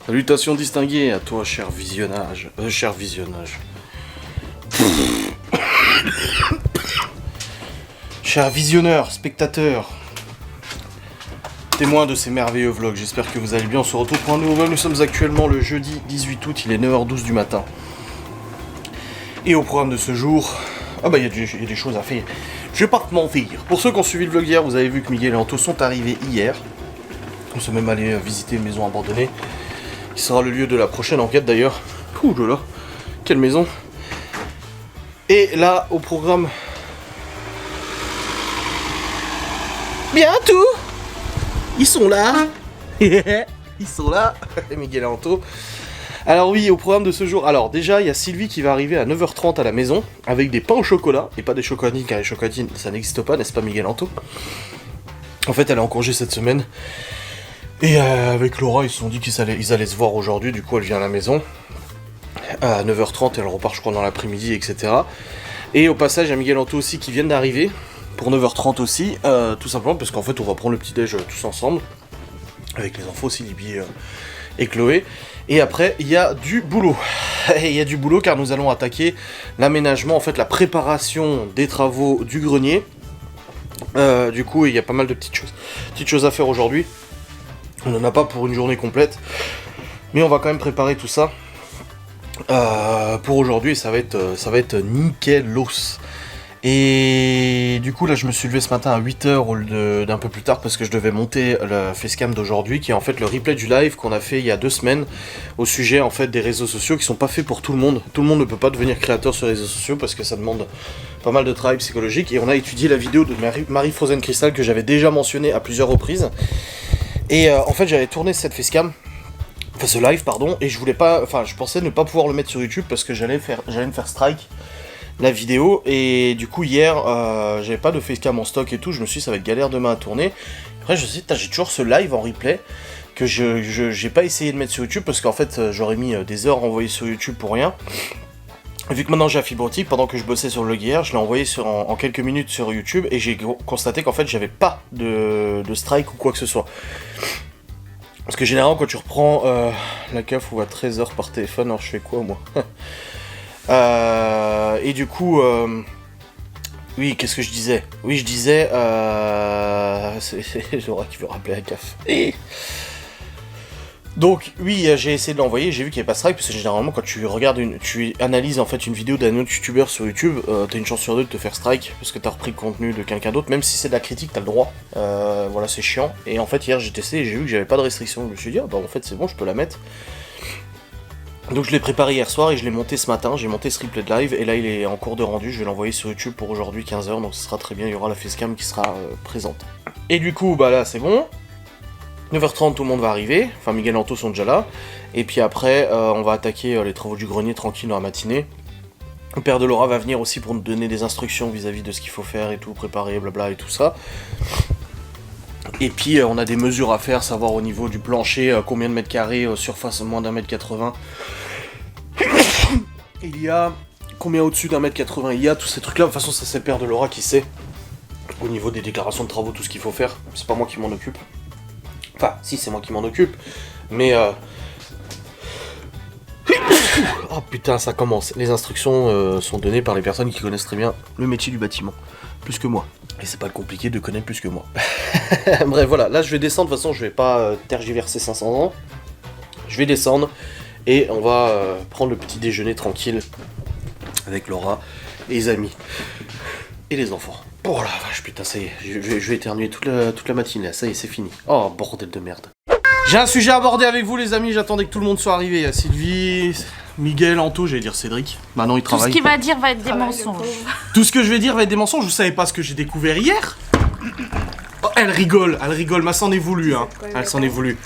Salutations distinguées à toi, cher visionnage. Cher visionnage. Cher visionneur, spectateur, témoin de ces merveilleux vlogs, j'espère que vous allez bien. On se retrouve pour un nouveau vlog. Nous sommes actuellement le jeudi 18 août, il est 9h12 du matin. Et au programme de ce jour, il y a des choses à faire. Je vais pas te mentir. Pour ceux qui ont suivi le vlog hier, vous avez vu que Miguel et Anto sont arrivés hier. Nous sommes même allés visiter une maison abandonnée, qui sera le lieu de la prochaine enquête d'ailleurs. Ouh là là, quelle maison. Et là, au programme... Bientôt. Ils sont là. Ils sont là. Miguel et Anto. Alors oui, au programme de ce jour, alors déjà, il y a Sylvie qui va arriver à 9h30 à la maison, avec des pains au chocolat, et pas des chocolatines, car les chocolatines, ça n'existe pas, n'est-ce pas Miguel et Anto? En fait, elle est en congé cette semaine. Et avec Laura, ils se sont dit qu'ils allaient se voir aujourd'hui, du coup elle vient à la maison. À 9h30, elle repart je crois dans l'après-midi, etc. Et au passage, il y a Miguel et Anto aussi qui viennent d'arriver, pour 9h30 aussi, tout simplement parce qu'en fait on va prendre le petit-déj tous ensemble, avec les enfants aussi, Libby et Chloé. Et après, il y a du boulot. Il y a du boulot car nous allons attaquer l'aménagement, en fait la préparation des travaux du grenier. Du coup, il y a pas mal de petites choses à faire aujourd'hui. On n'en a pas pour une journée complète, mais on va quand même préparer tout ça pour aujourd'hui. Ça va être nickelos. Et du coup là je me suis levé ce matin à 8h au lieu d'un peu plus tard parce que je devais monter le facecam d'aujourd'hui qui est en fait le replay du live qu'on a fait il y a 2 semaines au sujet en fait des réseaux sociaux qui sont pas faits pour tout le monde. Tout le monde ne peut pas devenir créateur sur les réseaux sociaux parce que ça demande pas mal de travail psychologique et on a étudié la vidéo de Marie Frozen Crystal que j'avais déjà mentionné à plusieurs reprises. Et en fait j'avais tourné cette facecam, enfin ce live pardon, et je pensais ne pas pouvoir le mettre sur YouTube parce que j'allais me faire strike la vidéo, et du coup hier j'avais pas de facecam en stock et tout, je me suis dit ça va être galère demain à tourner. Après je me suis dit j'ai toujours ce live en replay que j'ai pas essayé de mettre sur YouTube parce qu'en fait j'aurais mis des heures à envoyer sur YouTube pour rien. Vu que maintenant j'ai la fibre optique, pendant que je bossais sur le vlog hier, je l'ai envoyé en quelques minutes sur YouTube et j'ai constaté qu'en fait j'avais pas de strike ou quoi que ce soit. Parce que généralement quand tu reprends la CAF ou à 13h par téléphone, alors je fais quoi moi? Et du coup, oui, qu'est-ce que je disais? Oui, je disais, c'est Laura qui veut rappeler la CAF. Donc, oui, j'ai essayé de l'envoyer, j'ai vu qu'il n'y avait pas de strike, parce que généralement, quand tu analyses en fait une vidéo d'un autre youtubeur sur YouTube, t'as une chance sur 2 de te faire strike, parce que t'as repris le contenu de quelqu'un d'autre, même si c'est de la critique, t'as le droit. Voilà, c'est chiant. Et en fait, hier, j'ai testé et j'ai vu que j'avais pas de restriction. Je me suis dit, en fait, c'est bon, je peux la mettre. Donc je l'ai préparé hier soir et je l'ai monté ce matin, j'ai monté ce replay de live et là il est en cours de rendu, je vais l'envoyer sur YouTube pour aujourd'hui 15h, donc ce sera très bien, il y aura la facecam qui sera présente. Et du coup, là c'est bon, 9h30 tout le monde va arriver, enfin Miguel et Anto sont déjà là, et puis après on va attaquer les travaux du grenier tranquille dans la matinée. Le père de Laura va venir aussi pour nous donner des instructions vis-à-vis de ce qu'il faut faire et tout, préparer, blabla et tout ça. Et puis on a des mesures à faire, savoir au niveau du plancher, combien de mètres carrés, surface moins d'1m80 il y a, combien au-dessus d'1m80 il y a, tous ces trucs là, de toute façon ça c'est le père de Laura qui sait, au niveau des déclarations de travaux, tout ce qu'il faut faire, c'est pas moi qui m'en occupe, enfin si c'est moi qui m'en occupe, mais oh putain ça commence, les instructions sont données par les personnes qui connaissent très bien le métier du bâtiment, plus que moi. Et c'est pas compliqué de connaître plus que moi. Bref, voilà, là je vais descendre, de toute façon je vais pas tergiverser 500 ans. Je vais descendre et on va prendre le petit déjeuner tranquille avec Laura, les amis et les enfants. Oh la vache, putain, ça y est, je vais éternuer toute la matinée, là, ça y est, c'est fini. Oh, bordel de merde. J'ai un sujet à aborder avec vous les amis, j'attendais que tout le monde soit arrivé. Il y a Sylvie, Miguel, Anto, j'allais dire Cédric. Bah non, il travaille. Tout ce qu'il va dire va être des mensonges. Tout ce que je vais dire va être des mensonges, vous savez pas ce que j'ai découvert hier? Oh, elle rigole, mais s'en est voulu, hein. Elle s'en est voulu.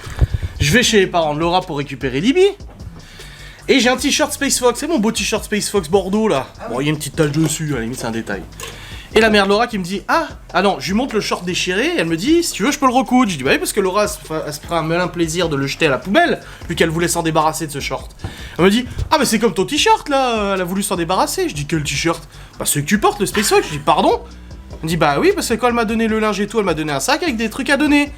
Je vais chez les parents de Laura pour récupérer Libby. Et j'ai un t-shirt Space Fox, c'est mon beau t-shirt Space Fox Bordeaux là. Bon, il y a une petite tache dessus, à la limite c'est un détail. Et la mère de Laura qui me dit ah non, je lui montre le short déchiré et elle me dit si tu veux je peux le recoudre. Je dis bah oui parce que Laura elle se fera un malin plaisir de le jeter à la poubelle vu qu'elle voulait s'en débarrasser de ce short. Elle me dit ah mais c'est comme ton t-shirt là, elle a voulu s'en débarrasser. Je dis quel t-shirt? Bah celui que tu portes, le Space Fox. Je dis pardon? Elle me dit bah oui parce que quand elle m'a donné le linge et tout, elle m'a donné un sac avec des trucs à donner.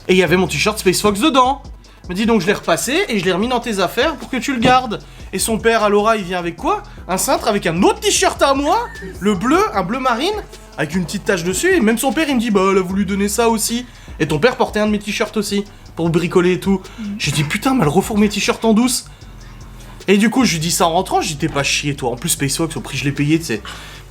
Et il y avait mon t-shirt Space Fox dedans. Il me dit donc je l'ai repassé et je l'ai remis dans tes affaires pour que tu le gardes. Et son père à Laura, il vient avec quoi? Un cintre avec un autre t-shirt à moi, le bleu, un bleu marine, avec une petite tache dessus. Et même son père, il me dit, bah elle a voulu donner ça aussi. Et ton père portait un de mes t-shirts aussi, pour bricoler et tout. J'ai dit, putain, mais elle refourgue mes t-shirts en douce. Et du coup, je lui dis ça en rentrant, je dis, t'es pas chier toi. En plus, Spacewalk, au prix je l'ai payé, tu sais.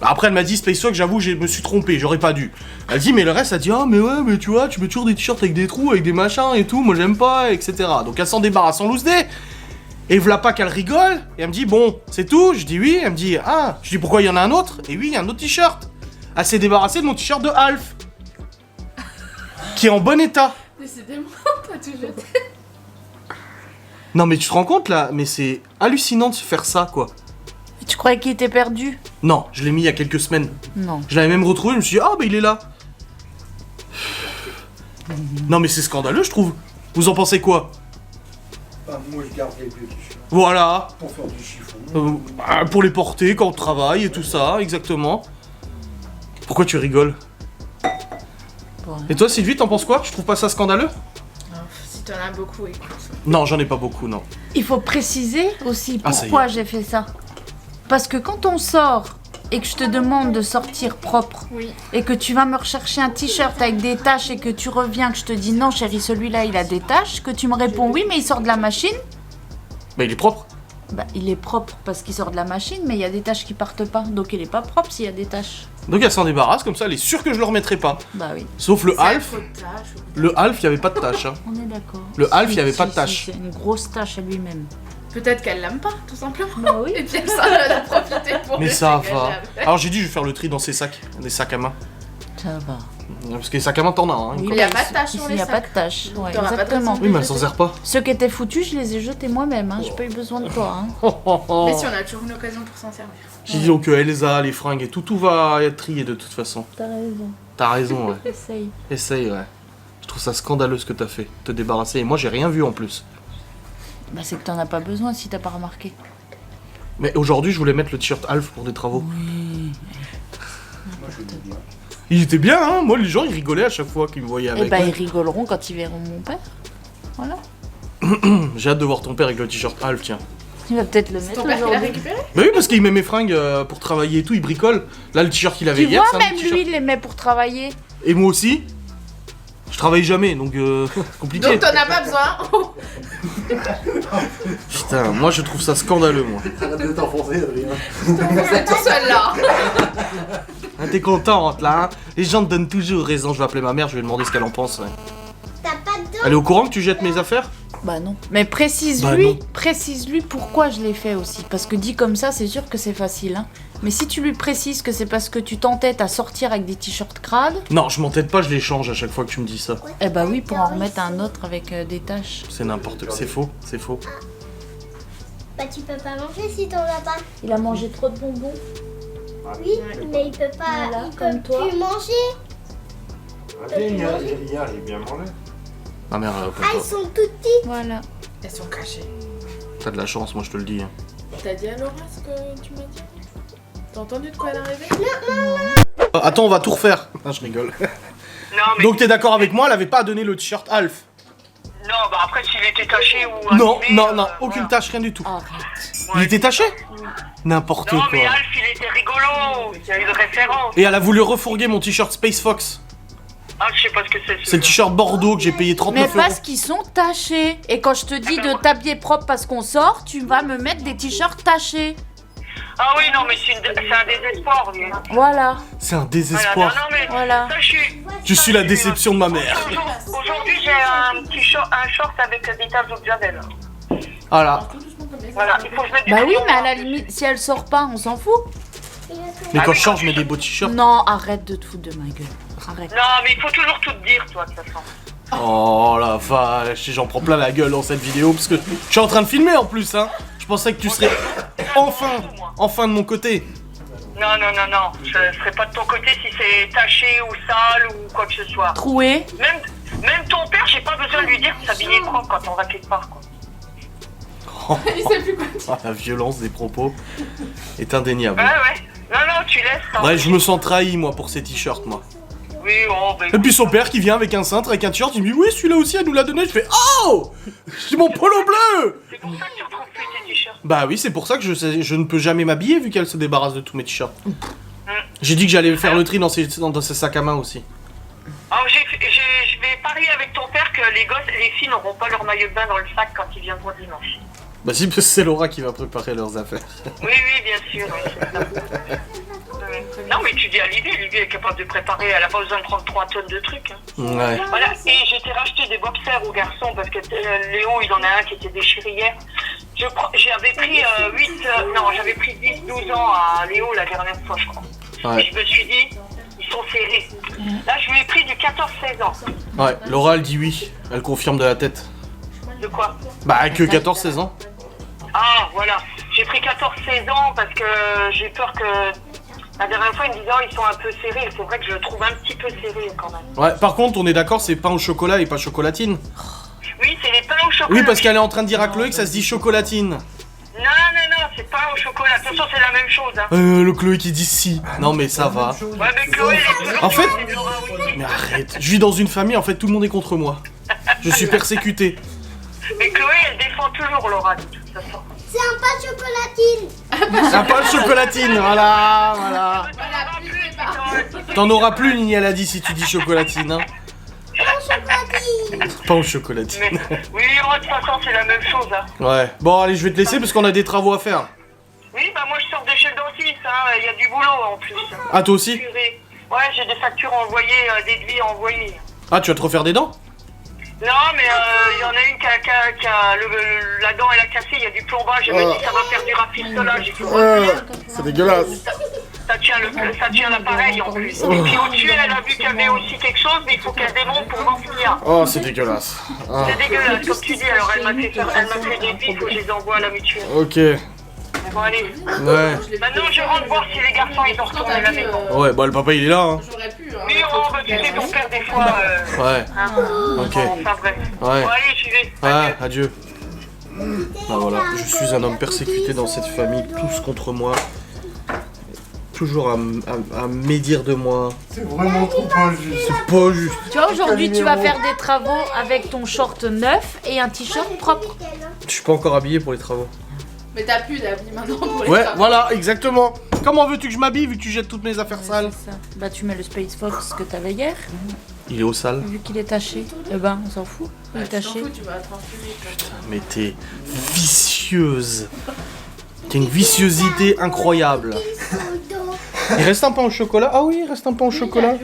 Après, elle m'a dit, Spacewalk, j'avoue, je me suis trompé, j'aurais pas dû. Elle dit, mais le reste, elle dit, ah, mais ouais, mais tu vois, tu mets toujours des t-shirts avec des trous, avec des machins et tout, moi j'aime pas, etc. Donc elle s'en débarrasse en loose day. Et voilà pas qu'elle rigole, et elle me dit, bon, c'est tout? Je dis oui, elle me dit, ah, je dis, pourquoi il y en a un autre? Et oui, il y a un autre t-shirt. Elle s'est débarrassée de mon t-shirt de Alf, qui est en bon état. Décidément, pas tout jeté. Non mais tu te rends compte là, mais c'est hallucinant de se faire ça quoi. Et tu croyais qu'il était perdu? Non, je l'ai mis il y a quelques semaines. Non. Je l'avais même retrouvé, je me suis dit, ah bah il est là. Non mais c'est scandaleux je trouve. Vous en pensez quoi? Moi je garde quelques t-shirts Voilà. pour faire du chiffon. Pour les porter quand on travaille et tout ça, exactement. Pourquoi tu rigoles? Bon. Et toi Sylvie, t'en penses quoi? Je trouve pas ça scandaleux? Si t'en as beaucoup, écoute. Non, j'en ai pas beaucoup, non. Il faut préciser aussi Ah, ça y pourquoi j'ai fait ça. Parce que quand on sort et que je te demande de sortir propre Oui. et que tu vas me rechercher un t-shirt avec des taches et que tu reviens, que je te dis non chérie, celui-là il a des taches, que tu me réponds oui mais il sort de la machine, Bah il est propre. bah il est propre parce qu'il sort de la machine mais il y a des taches qui partent pas, donc il est pas propre s'il y a des taches. Donc elle s'en débarrasse, comme ça elle est sûre que je le remettrai pas. Bah oui, Sauf le C'est un Alf. faux de tâche ou- Le Alf, il y avait pas de tâche. Hein. on est d'accord. Le Alf, il y avait Si, pas de si, tache. C'est une grosse tache à lui-même. Peut-être qu'elle l'aime pas, tout simplement. Bah oui. Et puis elle s'en a profité pour Mais le ça dégager va. avec. Alors j'ai dit je vais faire le tri dans ses sacs, des sacs à main. Ça va. Parce que les sacs à main t'en as, hein. Oui, Il y a bah, pas de taches sur ici, les il y a sacs. pas de taches. Ouais, T'auras pas de exactement. raison. Oui mais elle s'en sert pas. Ceux qui étaient foutus, je les ai jetés moi-même, hein. J'ai pas eu besoin de toi. Hein. Mais si on a toujours une occasion pour s'en servir. J'ai dit donc Elsa, les fringues et tout va être trié de toute façon. T'as raison. T'as raison, ouais. Essaye. Essaye, ouais. Je trouve ça scandaleux ce que t'as fait, te débarrasser. Et moi j'ai rien vu en plus. Bah c'est que t'en as pas besoin si t'as pas remarqué. Mais aujourd'hui je voulais mettre le t-shirt Alf pour des travaux. Oui. Moi je dis bien. Il était bien, hein. Moi les gens ils rigolaient à chaque fois qu'ils me voyaient Et avec. bah ils rigoleront quand ils verront mon père. Voilà. J'ai hâte de voir ton père avec le t-shirt Alf, tiens. Il va peut-être le C'est mettre ton père qui l'a aujourd'hui. récupéré? Bah oui parce qu'il met mes fringues pour travailler et tout, il bricole. Là le t-shirt qu'il avait Tu hier, vois, c'est un même t-shirt. lui, il les met pour travailler. Et moi aussi. Je travaille jamais, donc compliqué. Donc t'en as pas besoin. Putain, moi je trouve ça scandaleux, moi. Arrête de t'enfoncer, Adrien. Vous êtes tout seul là. Ah, t'es contente là, hein. Les gens te donnent toujours raison. Je vais appeler ma mère, je vais lui demander ce qu'elle en pense. Ouais. Elle est au courant que tu jettes mes affaires? Bah non. Mais Bah précise-lui, non. précise-lui pourquoi je l'ai fait aussi. Parce que dit comme ça, c'est sûr que c'est facile. Hein. Mais si tu lui précises que c'est parce que tu t'entêtes à sortir avec des t-shirts crades, Non, je m'entête pas, je les change à chaque fois que tu me dis ça. eh bah oui, pour en remettre un autre avec des taches. C'est n'importe quoi, c'est faux, c'est faux. Bah tu peux pas manger si t'en as pas. Il a mangé trop de bonbons. Oui, mais il peut pas. Voilà, il comme peut toi. plus manger. Hier, j'ai bien mangé. Ma mère, Ah ils sont tout petits. Voilà. Elles sont cachées. t'as de la chance, moi je te le dis. Hein. T'as dit à Laura ce que tu m'as dit? T'as entendu de quoi elle est arrivée? Attends, on va tout refaire. Ah, je rigole. Non, mais Donc t'es d'accord avec moi, elle avait pas donné le t-shirt Alf? non, bah après s'il était taché ou Non, abîmé, non, non, aucune voilà. tache, rien du tout. Arrête. Il Ouais. était taché? N'importe Non, quoi. mais Alf, il était rigolo. Il y a une référence. Et elle a voulu refourguer mon t-shirt Space Fox. Ah, je sais pas ce que c'est. C'est le t-shirt Bordeaux que j'ai payé Mais 39 parce euros. qu'ils sont tachés. Et quand je te dis de t'habiller propre parce qu'on sort, tu vas me mettre des t-shirts tachés. Ah oui, non, mais c'est un désespoir, lui. Voilà. C'est un Voilà, désespoir. non, mais Voilà. ça, Je suis la déception de ma mère. Aujourd'hui, j'ai un petit short, avec des taches de Javel. Voilà. Voilà, il faut que je mette du Bah oui, crayon, mais à hein. la limite, si elle sort pas, on s'en fout. Mais Ah quand oui, je change, je mets des beaux t-shirts. Non, arrête de te foutre de ma gueule. Arrête. Non, mais il faut toujours tout te dire, toi, de toute façon. Oh la vache, j'en prends plein la gueule dans cette vidéo parce que je suis en train de filmer en plus, hein. Je pensais que tu serais enfin de mon côté. Non, non, non, non. Je serai pas de ton côté si c'est taché ou sale ou quoi que ce soit. Troué. Même ton père, j'ai pas besoin de lui dire de s'habiller propre quand on va quelque part, quoi. Il sait plus quoi dire. Ah, la violence des propos est indéniable. Ouais, ouais. Non, non, tu laisses. ça. Ouais, je me sens trahi moi pour ces t-shirts, moi. Oui, oh, bah, Et puis son père qui vient avec un cintre, avec un t-shirt, il me dit oui, celui-là aussi, elle nous l'a donné. Je fais oh, c'est mon polo bleu. c'est pour ça que tu retrouves plus tes t-shirts. Bah oui, c'est pour ça que je ne peux jamais m'habiller vu qu'elle se débarrasse de tous mes t-shirts. J'ai dit que j'allais faire le tri dans ses sacs à main aussi. Alors, je vais parier avec ton père que les filles n'auront pas leur maillot de bain dans le sac quand ils viendront dimanche. Bah si, parce que c'est Laura qui va préparer leurs affaires. Oui, bien sûr, oui, c'est ça. Non, mais tu dis à Libé est capable de préparer, elle a pas besoin de prendre 3 tonnes de trucs. Hein. Ouais. Voilà, et j'ai été racheter des boxers aux garçons parce que Léo, il en a un qui était déchiré hier. J'avais pris j'avais pris 10-12 ans à Léo la dernière fois, je crois. Ouais. Et je me suis dit, ils sont serrés. Là, je lui ai pris du 14-16 ans. Ouais, Laura elle dit oui, elle confirme de la tête. De quoi? Bah que 14-16 ans. Ah, voilà. J'ai pris 14-16 ans parce que j'ai peur que... La dernière fois, ils me disaient, oh, ils sont un peu serrés. C'est vrai que je le trouve un petit peu serré quand même. Ouais, par contre, on est d'accord, c'est pain au chocolat et pas chocolatine. Oui, c'est les pains au chocolat. Oui, parce qu'elle est en train de dire à Chloé que ça se dit chocolatine. Non, c'est pain au chocolat. Attention, c'est la même chose. Hein. Le Chloé qui dit si. Non mais ça va. Ouais, mais Chloé, elle est toujours... En fait- c'est de Laura aussi. Mais arrête, je vis dans une famille, en fait tout le monde est contre moi. Je suis persécuté. Mais Chloé, elle défend toujours Laura, de toute façon. C'est un pas chocolatine. Un pain de chocolatine, voilà. T'en auras plus, Nini, elle a dit si tu dis chocolatine. Hein. Pain au chocolatine. Mais, oui, de toute façon, c'est la même chose. Hein. Ouais. Bon, allez, je vais te laisser parce qu'on a des travaux à faire. Oui, bah moi, je sors de chez le dentiste. Hein. Il y a du boulot en plus. Ah, toi aussi? Purée. Ouais, j'ai des factures envoyées, des devis envoyés. Ah, tu vas te refaire des dents? Non, mais il y en a une qui a la dent, elle a cassé, il y a du plombage. Elle m'a dit ça va faire du rafistolage. J'ai fait, C'est dégueulasse. ça tient l'appareil en plus. Et puis au-dessus, elle a vu qu'il y avait aussi quelque chose, mais il faut qu'elle démonte pour voir s'il y a. Oh, c'est dégueulasse. Ah. C'est dégueulasse, comme tu dis. Alors elle m'a fait des devis, il faut que je les envoie à la mutuelle. Ok. Bon, allez. Ouais. Maintenant, je rentre voir si les garçons, ils ont retourné à la maison. Ouais, bah le papa il est là. Hein. J'aurais pu. Hein. Oui, bah, tu sais, ton père, des fois... Ouais. hein. Ok. Bon, enfin, bref. Ouais. Bon, allez, j'y vais. Ah, adieu. Bah voilà, je suis un homme persécuté dans cette famille, tous contre moi. Toujours à médire de moi. C'est vraiment trop injuste. C'est pas juste. Tu vois, aujourd'hui, tu vas faire des travaux avec ton short neuf et un t-shirt propre. Je suis pas encore habillé pour les travaux. Mais t'as plus d'habits maintenant pour les Ouais, femmes. voilà, exactement. Comment veux-tu que je m'habille vu que tu jettes toutes mes affaires sales? C'est ça. Bah, tu mets le Space Fox que t'avais hier, Il est au sale. vu qu'il est taché. Eh ben, on s'en fout. Il est Tu t'en taché. fous, tu vas t'enfumer. Mais t'es vicieuse. T'as une viciosité incroyable. Il reste un pain au chocolat? Ah oui, il reste un pain au chocolat.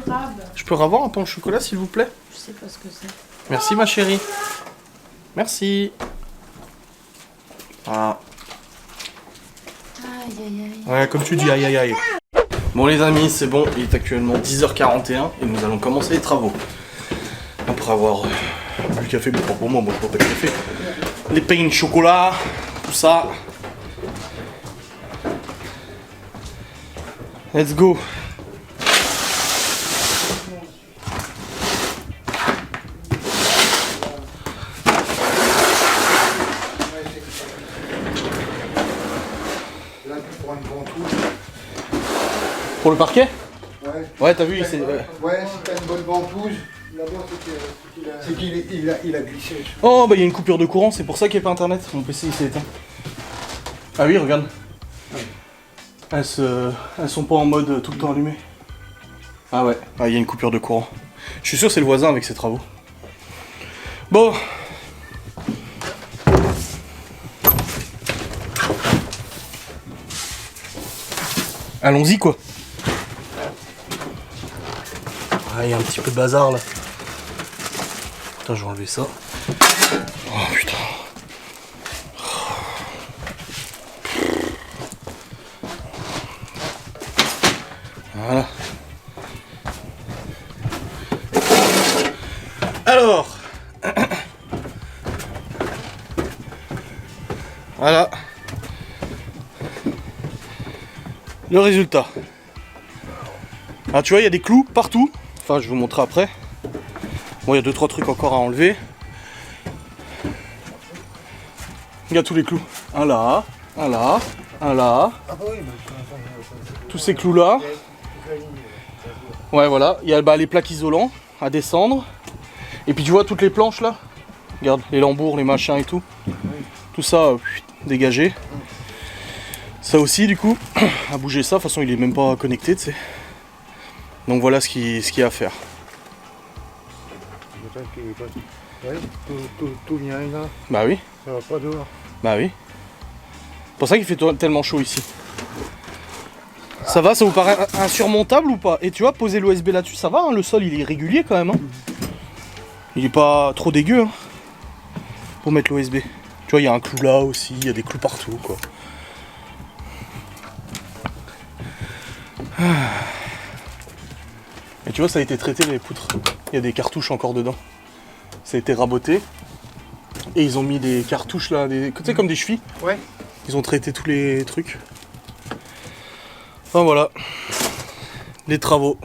Je peux avoir un pain au chocolat s'il vous plaît? Je sais pas ce que c'est. Merci ma chérie. Merci. Ah. Aïe, aïe, aïe. Ouais, comme tu dis, aïe aïe aïe. Bon les amis, c'est bon, il est actuellement 10h41 et nous allons commencer les travaux. Après avoir bu le café, mais pas pour moi, je bois pas de café. Les pains de chocolat, tout ça. Let's go. Là, tu prends une ventouse. Pour le parquet? Ouais. Ouais, t'as vu, c'est... Ouais, si t'as une bonne ventouse, là-bas, c'est qu'il a glissé. Oh, bah il y a une coupure de courant, c'est pour ça qu'il n'y a pas internet. Mon PC il s'est éteint. Ah oui, regarde. Elles sont pas en mode tout le temps allumées. Ah ouais, il y a une coupure de courant. Je suis sûr que c'est le voisin avec ses travaux. Bon. Allons-y quoi. Ah, il y a un petit peu de bazar là. Putain, je vais enlever ça. Oh putain. Voilà. Alors. Voilà. Le résultat. Alors tu vois, il y a des clous partout. Enfin, je vais vous montrer après. Bon, il y a 2-3 trucs encore à enlever. Il y a tous les clous. Un là, un là, un là. Tous ces clous là. Ouais, voilà. Il y a bah, les plaques isolants à descendre. Et puis tu vois toutes les planches là. Regarde, les lambours, les machins et tout. Tout ça, dégagé. Ça aussi, du coup, à bouger ça. De toute façon, il est même pas connecté, tu sais. Donc voilà ce qu'il y a à faire. Ouais, tout vient là. Bah oui, Ça va pas dehors. bah oui. C'est pour ça qu'il fait tellement chaud ici. Ça va, ça vous paraît insurmontable ou pas? Et tu vois, poser l'OSB là-dessus, ça va, hein, le sol il est régulier quand même. Hein. Il est pas trop dégueu hein, pour mettre l'OSB. Tu vois, il y a un clou là aussi, il y a des clous partout quoi. Et tu vois, ça a été traité les poutres. Il y a des cartouches encore dedans. Ça a été raboté. Et ils ont mis des cartouches là, tu sais, comme des chevilles. Ouais. Ils ont traité tous les trucs. Enfin voilà. Les travaux.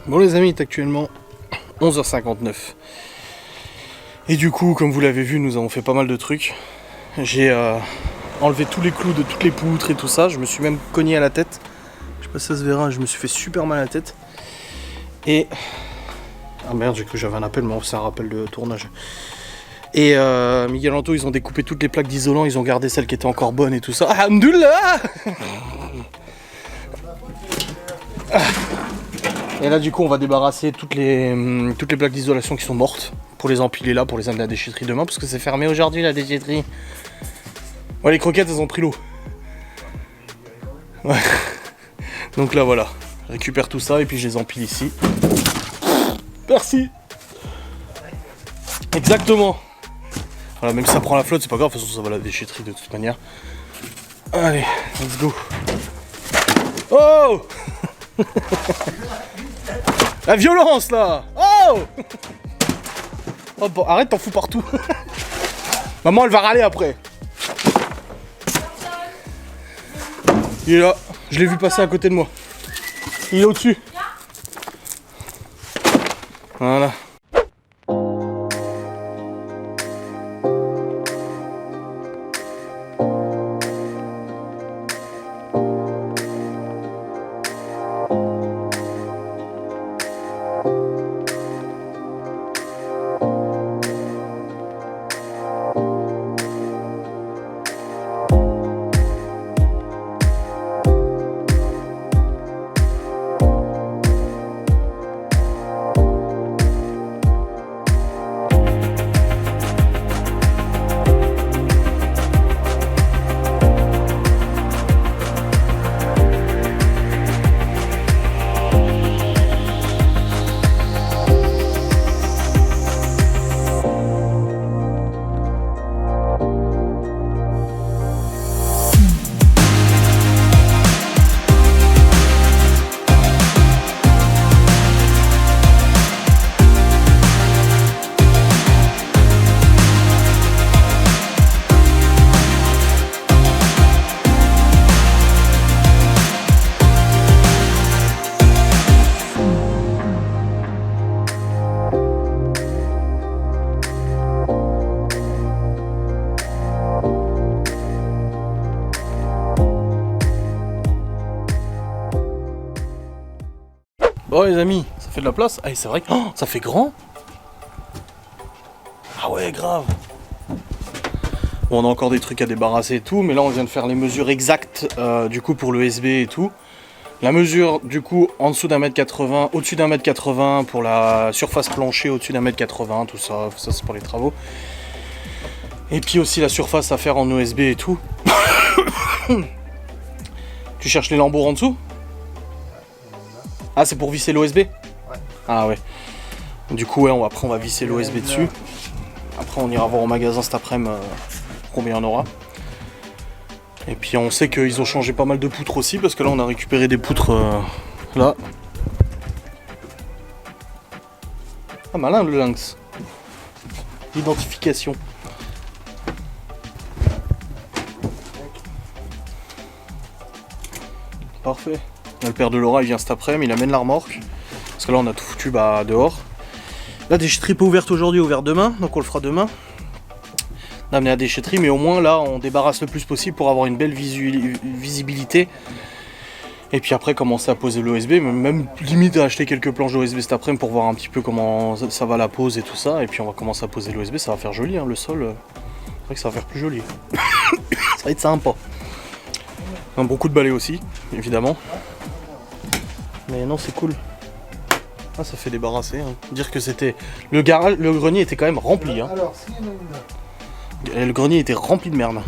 Bon les amis, il est actuellement 11h59. Et du coup, comme vous l'avez vu, nous avons fait pas mal de trucs. J'ai enlevé tous les clous de toutes les poutres et tout ça. Je me suis même cogné à la tête. Je sais pas si ça se verra, je me suis fait super mal à la tête. Et... ah merde, j'ai cru que j'avais un appel, mais c'est un rappel de tournage. Et Miguel Anto, ils ont découpé toutes les plaques d'isolant, ils ont gardé celles qui étaient encore bonnes et tout ça. Alhamdoulilah. Et là du coup on va débarrasser toutes les plaques d'isolation qui sont mortes pour les empiler là, pour les amener à la déchetterie demain parce que c'est fermé aujourd'hui la déchetterie. Ouais, les croquettes elles ont pris l'eau. Ouais. Donc là voilà, je récupère tout ça et puis je les empile ici. Merci. Exactement. Voilà, même si ça prend la flotte c'est pas grave, de toute façon ça va à la déchetterie de toute manière. Allez, let's go. Oh. La violence là. Oh, oh bon, arrête, t'en fous partout. Maman elle va râler après. Il est là, je l'ai vu passer à côté de moi. Il est au-dessus. Voilà. Bon les amis, ça fait de la place. Ah, c'est vrai que ça fait grand. Ah ouais, grave. Bon, on a encore des trucs à débarrasser et tout, mais là on vient de faire les mesures exactes du coup pour le USB et tout. La mesure du coup en dessous d'1m80, au-dessus d'1m80 pour la surface plancher, au-dessus d'1m80, tout ça, ça c'est pour les travaux. Et puis aussi la surface à faire en USB et tout. Tu cherches les lambeaux en dessous? Ah, c'est pour visser l'OSB? Ouais. Ah ouais. Du coup, ouais, après on va visser l'OSB dessus. Après on ira voir au magasin cet après-midi combien on aura. Et puis on sait qu'ils ont changé pas mal de poutres aussi, parce que là on a récupéré des poutres là. Ah malin le lynx. L'identification. Parfait. Le père de Laura il vient cet après-midi, il amène la remorque. Parce que là on a tout foutu dehors. La déchetterie pas ouverte aujourd'hui, ouverte demain, donc on le fera demain. D'amener la déchetterie, mais au moins là on débarrasse le plus possible pour avoir une belle visibilité. Et puis après commencer à poser l'OSB, même limite à acheter quelques planches d'OSB cet après-midi pour voir un petit peu comment ça va la pose et tout ça. Et puis on va commencer à poser l'OSB, ça va faire joli hein, le sol. C'est vrai que ça va faire plus joli. Ça va être sympa. Un bon coup de balai aussi, évidemment. Mais non, c'est cool. Ah, ça fait débarrasser. Hein. Dire que c'était... Le grenier était quand même rempli. Hein. Alors, s'il y en a une là. Le grenier était rempli de merde.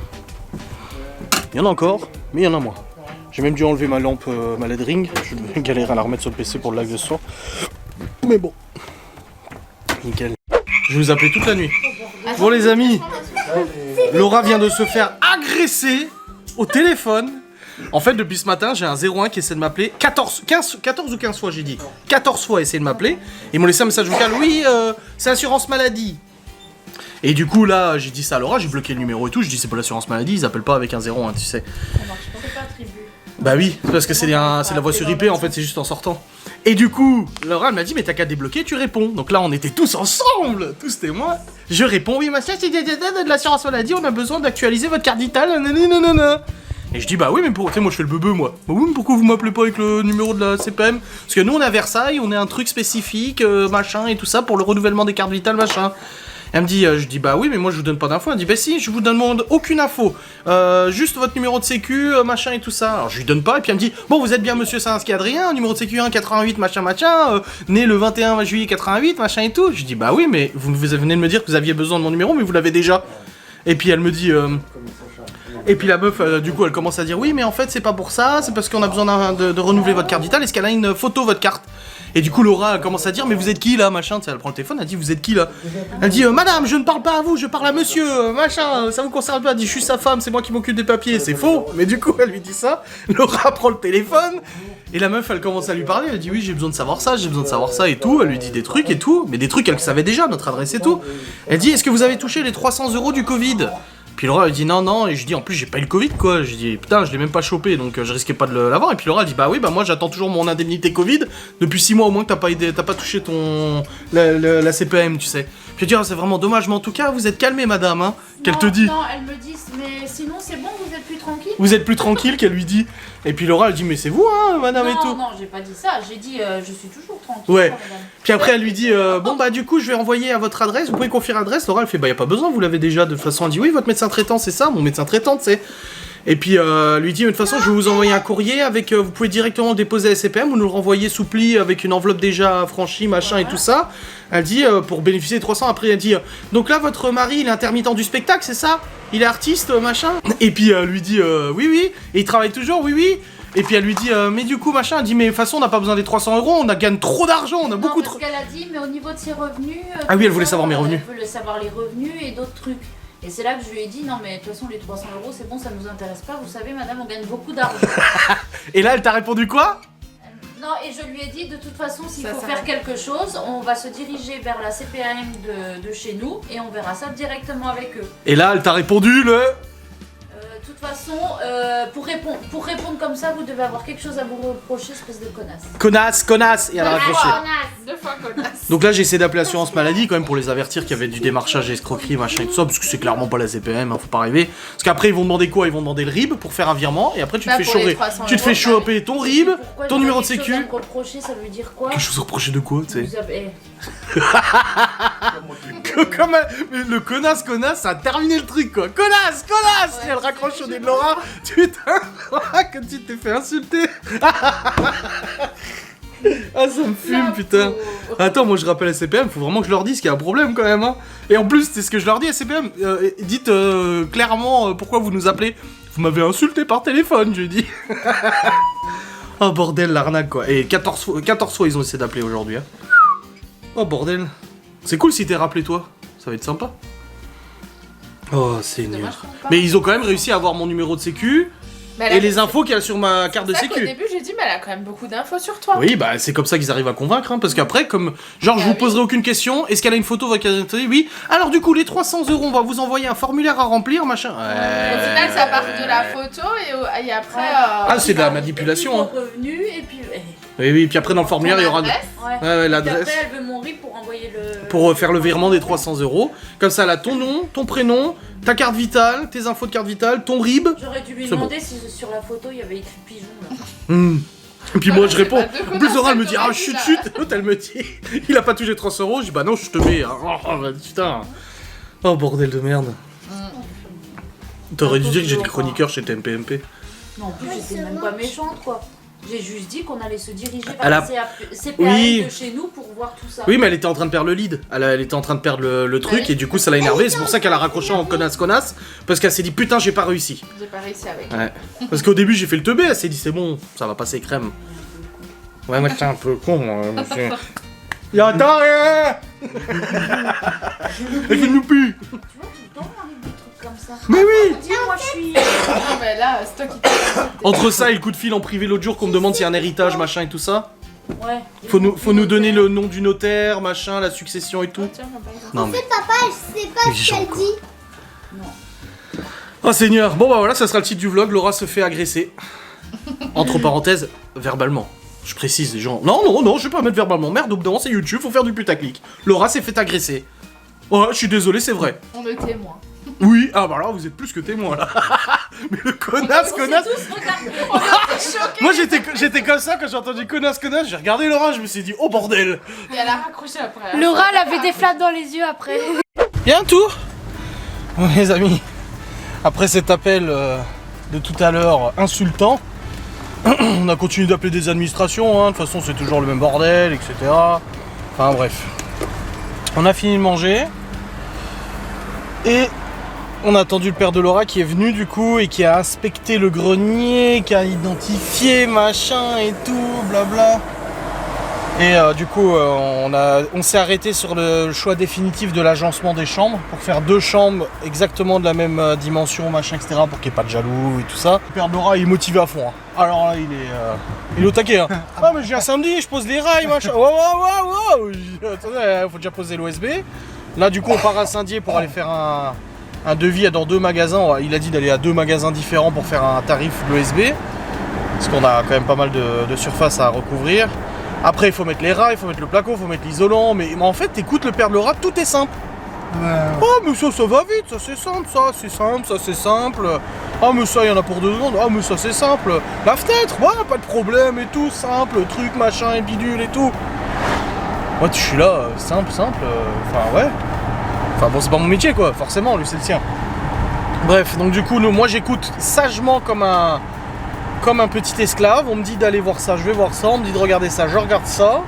Il y en a encore, mais il y en a moins. J'ai même dû enlever ma lampe, ma LED ring. Je vais galérer à la remettre sur le PC pour le live de ce soir. Mais bon. Nickel. Je vais vous appeler toute la nuit. Bon les amis, Laura vient de se faire agresser au téléphone. En fait, depuis ce matin, j'ai un 01 qui essaie de m'appeler 14 ou 15 fois, j'ai dit. 14 fois essayer de m'appeler. Ils m'ont laissé un message vocal. Oui, c'est assurance maladie. Et du coup, là, j'ai dit ça à Laura, j'ai bloqué le numéro et tout. Je dis, c'est pas l'assurance maladie, ils appellent pas avec un 01, tu sais. Ça marche pas, c'est pas attribué. Bah oui, parce que c'est la voix sur IP, en fait, c'est juste en sortant. Et du coup, Laura, elle m'a dit, mais t'as qu'à débloquer, tu réponds. Donc là, on était tous ensemble, tous témoins. Je réponds, oui, machin, c'est de l'assurance maladie, on a besoin d'actualiser votre carte vitale, nanana. Et je dis bah oui mais tu sais moi je fais le bebeu moi. Bah oui mais pourquoi vous m'appelez pas avec le numéro de la CPM? Parce que nous on est à Versailles, on est un truc spécifique, machin et tout ça pour le renouvellement des cartes vitales machin. Elle me dit, je dis bah oui mais moi je vous donne pas d'infos. Elle me dit bah si je vous demande aucune info, juste votre numéro de sécu, machin et tout ça. Alors je lui donne pas et puis elle me dit bon vous êtes bien monsieur Sainski Adrien, numéro de sécu 1 88 machin né le 21 juillet 88 machin et tout. Je dis bah oui mais vous venez de me dire que vous aviez besoin de mon numéro mais vous l'avez déjà. Et puis elle me dit et puis la meuf, du coup, elle commence à dire oui, mais en fait, c'est pas pour ça, c'est parce qu'on a besoin de renouveler votre carte vitale. Est-ce qu'elle a une photo, votre carte? Et du coup, Laura commence à dire mais vous êtes qui là, machin? Elle prend le téléphone, elle dit vous êtes qui là? Elle dit madame, je ne parle pas à vous, je parle à monsieur, machin, ça vous concerne pas. Elle dit je suis sa femme, c'est moi qui m'occupe des papiers. C'est faux, mais du coup, elle lui dit ça. Laura prend le téléphone. Et la meuf, elle commence à lui parler, elle dit oui, j'ai besoin de savoir ça, j'ai besoin de savoir ça et tout. Elle lui dit des trucs et tout, mais des trucs qu'elle savait déjà, notre adresse et tout. Elle dit est-ce que vous avez touché les 300 € du Covid? Puis Laura elle dit non, et je dis en plus j'ai pas eu le Covid quoi, je dis putain je l'ai même pas chopé donc je risquais pas de l'avoir. Et puis Laura elle dit bah oui bah moi j'attends toujours mon indemnité Covid, depuis 6 mois au moins que t'as pas touché la CPM tu sais. Puis elle dit c'est vraiment dommage mais en tout cas vous êtes calmée madame hein, qu'elle te dit. Non elle me dit mais sinon c'est bon vous êtes plus tranquille. Vous êtes plus tranquille qu'elle lui dit. Et puis Laura elle dit mais c'est vous hein madame non, et tout. Non j'ai pas dit ça, j'ai dit je suis toujours tranquille. Ouais. Madame. Puis après elle lui dit bon bah du coup je vais envoyer à votre adresse, vous pouvez confier l'adresse. Laura elle fait bah y a pas besoin, vous l'avez déjà. De toute façon elle dit oui votre médecin traitant c'est ça, mon médecin traitant tu sais. Et puis lui dit de toute façon je vais vous envoyer un courrier avec vous pouvez directement le déposer à la CPM ou nous le renvoyer sous pli avec une enveloppe déjà franchie machin et tout ça. Elle dit pour bénéficier des 300. Après elle dit donc là votre mari il est intermittent du spectacle c'est ça, il est artiste machin. Et puis lui dit oui et il travaille toujours oui. Et puis elle lui dit mais du coup machin, elle dit mais de toute façon on n'a pas besoin des 300 €, on a gagné trop d'argent, on a beaucoup trop. Parce qu'elle a dit mais au niveau de ses revenus. Ah oui elle voulait savoir mes revenus. Elle voulait savoir les revenus et d'autres trucs. Et c'est là que je lui ai dit non mais de toute façon les 300 € c'est bon ça nous intéresse pas, vous savez madame on gagne beaucoup d'argent. Et là elle t'a répondu quoi? Non et je lui ai dit de toute façon s'il faut faire quelque chose on va se diriger vers la CPAM de chez nous et on verra ça directement avec eux. Et là elle t'a répondu le... De toute façon, pour répondre comme ça, vous devez avoir quelque chose à vous reprocher, espèce de connasse. Connasse, et elle a raccroché. Deux fois connasse. Donc là, j'ai essayé d'appeler l'assurance maladie quand même pour les avertir qu'il y avait du démarchage, escroquerie, machin et tout ça, parce que c'est clairement pas la CPM, hein, faut pas rêver. Parce qu'après, ils vont demander quoi? Ils vont demander le RIB pour faire un virement, et après, tu te fais choper. Tu te fais choper ton RIB, ton numéro de sécu. Me reprocher, ça veut dire quoi? Quelque chose reproché de quoi, tu sais? Vous avez... Mais le connasse, ça a terminé le truc, quoi. Connasse! Et elle raccroche au nez de Laura. Putain, que tu t'es fait insulter. Ah, ça me fume, putain. Attends, moi je rappelle à CPM, faut vraiment que je leur dise qu'il y a un problème quand même, hein. Et en plus, c'est ce que je leur dis à CPM. Dites clairement pourquoi vous nous appelez. Vous m'avez insulté par téléphone, je dis. Oh bordel, l'arnaque quoi. Et 14 fois ils ont essayé d'appeler aujourd'hui, hein. Oh bordel. C'est cool si t'es rappelé toi. Ça va être sympa. Oh, Seigneur. Mais ils ont quand même réussi à avoir mon numéro de sécu. Et les infos qu'il y a sur ma carte de sécu. Au début, j'ai dit, mais elle a quand même beaucoup d'infos sur toi. Oui, bah c'est comme ça qu'ils arrivent à convaincre, hein, parce qu'après, comme genre je vous poserai aucune question, est-ce qu'elle a une photo avec oui. Alors du coup, les 300 €, on va vous envoyer un formulaire à remplir, machin. Au final, ça part de la photo et après. Ah, c'est de la manipulation, hein. Revenu et puis. Oui, puis après dans le formulaire, il y aura. Ouais, l'adresse. Après, elle veut mon RIB pour envoyer le. Pour faire le virement des 300 €. Comme ça, elle a ton nom, ton prénom, ta carte vitale, tes infos de carte vitale, ton RIB. J'aurais dû lui demander si sur la photo il y avait écrit pigeon là. Et puis moi je réponds. Deux En plus Laura elle me dit connards, ah chut. L'autre elle me dit il a pas touché 300 €. Je dis bah non je te mets. Hein. Oh bah, putain. Oh bordel de merde. T'aurais dû dire que j'étais chroniqueur chez TMPMP. Non en plus j'étais même pas méchante quoi. J'ai juste dit qu'on allait se diriger Elle vers a- la CPAM Oui. de chez nous pour voir tout ça. Oui mais elle était en train de perdre le lead. Elle était en train de perdre le truc et du coup ça l'a énervé. C'est pour ça qu'elle a raccroché en connasse. Parce qu'elle s'est dit putain j'ai pas réussi. J'ai pas réussi avec. Ouais. Parce qu'au début j'ai fait le teubé. Elle s'est dit c'est bon ça va passer crème. Ouais moi c'est un peu con monsieur. Y'a rien. Elle fait loupi. Tu vois tout le temps on arrive des trucs comme ça. Mais oui. Dis moi je suis. Non, mais là, c'est toi qui t'es. Entre ça et le coup de fil en privé l'autre jour qu'on me demande s'il y a un héritage, machin et tout ça. Ouais. Faut nous donner le nom du notaire, machin, la succession et tout. Tiens, par exemple. Non mais. Papa, je sais pas ce Méchant, qu'elle quoi. dit. Oh Seigneur. Bon bah voilà, ça sera le titre du vlog. Laura se fait agresser. Entre parenthèses, verbalement. Je précise les gens. Non, je vais pas mettre verbalement. Merde, au bout d'un moment c'est YouTube, faut faire du putaclic. Laura s'est fait agresser. Ouais, je suis désolé, c'est vrai. On est témoin. Oui, ah bah là vous êtes plus que témoin là. Mais le connasse. On s'est tous regardés. Moi j'étais comme ça quand j'ai entendu connasse, j'ai regardé Laura, je me suis dit oh bordel. Et elle a raccroché après. Laura elle avait des flammes dans les yeux après. Bien tout. Bon, les amis, après cet appel de tout à l'heure insultant, on a continué d'appeler des administrations, hein. De toute façon c'est toujours le même bordel, etc. Enfin bref. On a fini de manger. Et on a attendu le père de Laura qui est venu du coup et qui a inspecté le grenier, qui a identifié machin et tout, blabla. Et du coup on s'est arrêté sur le choix définitif de l'agencement des chambres pour faire 2 chambres exactement de la même dimension, machin, etc. pour qu'il n'y ait pas de jaloux et tout ça. Le père de Laura il est motivé à fond. Hein. Alors là il est au taquet. Hein. Ah mais je viens samedi, je pose les rails, machin. Wow. Attendez, faut déjà poser l'OSB. Là du coup on part à Saint-Dié pour aller faire un devis dans 2 magasins. Il a dit d'aller à 2 magasins différents pour faire un tarif l'OSB. Parce qu'on a quand même pas mal de surface à recouvrir. Après il faut mettre les rails, il faut mettre le placo, il faut mettre l'isolant. Mais en fait écoute le père de Laura, tout est simple. Oh mais ça va vite, ça c'est simple, ça c'est simple. Ah mais ça il y en a pour 2 secondes, ah mais ça c'est simple. La fenêtre, ouais pas de problème et tout, simple, truc machin et bidule et tout. Moi je suis là, simple, enfin ouais. Enfin bon c'est pas mon métier quoi, forcément, lui c'est le sien. Bref, donc du coup moi j'écoute sagement comme un petit esclave, on me dit d'aller voir ça, je vais voir ça, on me dit de regarder ça, je regarde ça.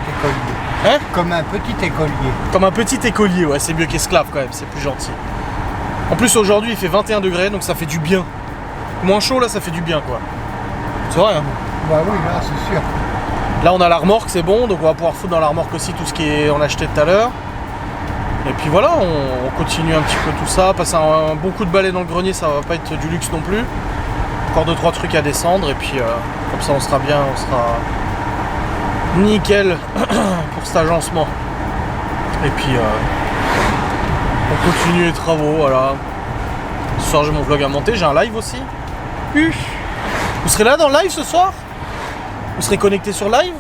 Écolier. Hein? Comme un petit écolier. Comme un petit écolier, ouais, c'est mieux qu'esclave quand même, c'est plus gentil. En plus aujourd'hui il fait 21 degrés, donc ça fait du bien. Moins chaud là, ça fait du bien quoi. C'est vrai hein. Bah oui, là c'est sûr. Là on a la remorque, c'est bon, donc on va pouvoir foutre dans la remorque aussi tout ce qu'on a acheté tout à l'heure. Et puis voilà, on continue un petit peu tout ça, passer un bon coup de balai dans le grenier, ça va pas être du luxe non plus. Encore 2-3 trucs à descendre et puis comme ça on sera bien, on sera nickel pour cet agencement. Et puis on continue les travaux, voilà. Ce soir j'ai mon vlog à monter, j'ai un live aussi. Vous serez là dans le live ce soir? Vous serez connecté sur live?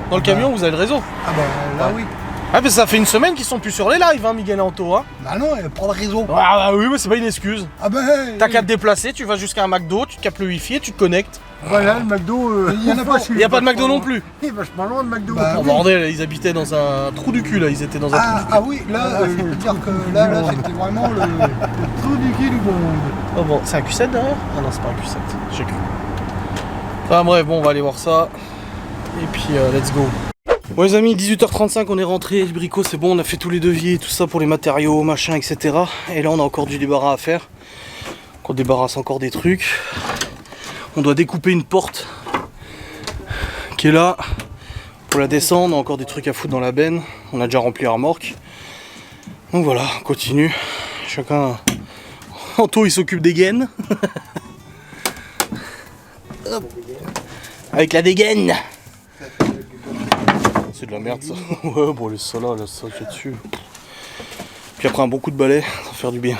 Dans le camion, vous avez le réseau. Ah bah là Ouais. oui. Ah, mais ça fait une semaine qu'ils sont plus sur les lives, hein, Miguel et Anto. Hein. Bah non, il n'y a pas de réseau. Ah, bah oui, mais c'est pas une excuse. Ah bah T'as qu'à te déplacer, tu vas jusqu'à un McDo, tu captes le wifi et tu te connectes. voilà, le McDo, il n'y en a pas. Il n'y a pas de McDo non plus. Il est vachement loin le McDo. Oh bordel, ils habitaient dans un trou du cul là, ils étaient dans un trou du cul. Ah oui, là, je peux te dire que là c'était vraiment le trou du cul du monde. Oh bon, c'est un Q7 derrière? Ah non, c'est pas un Q7, j'ai cru. Enfin bref, bon, on va aller voir ça. Et puis, let's go. Bon les amis, 18h35, on est rentré, le brico c'est bon, on a fait tous les devis et tout ça pour les matériaux, machin, etc. Et là on a encore du débarras à faire. On débarrasse encore des trucs. On doit découper une porte qui est là. Pour la descendre, on a encore des trucs à foutre dans la benne. On a déjà rempli la remorque. Donc voilà, on continue. Chacun... Anto il s'occupe des gaines. Hop. Avec la dégaine. C'est de la merde ça. Ouais, bon, les solas, là, ça fait dessus. Puis après un bon coup de balai, ça va faire du bien.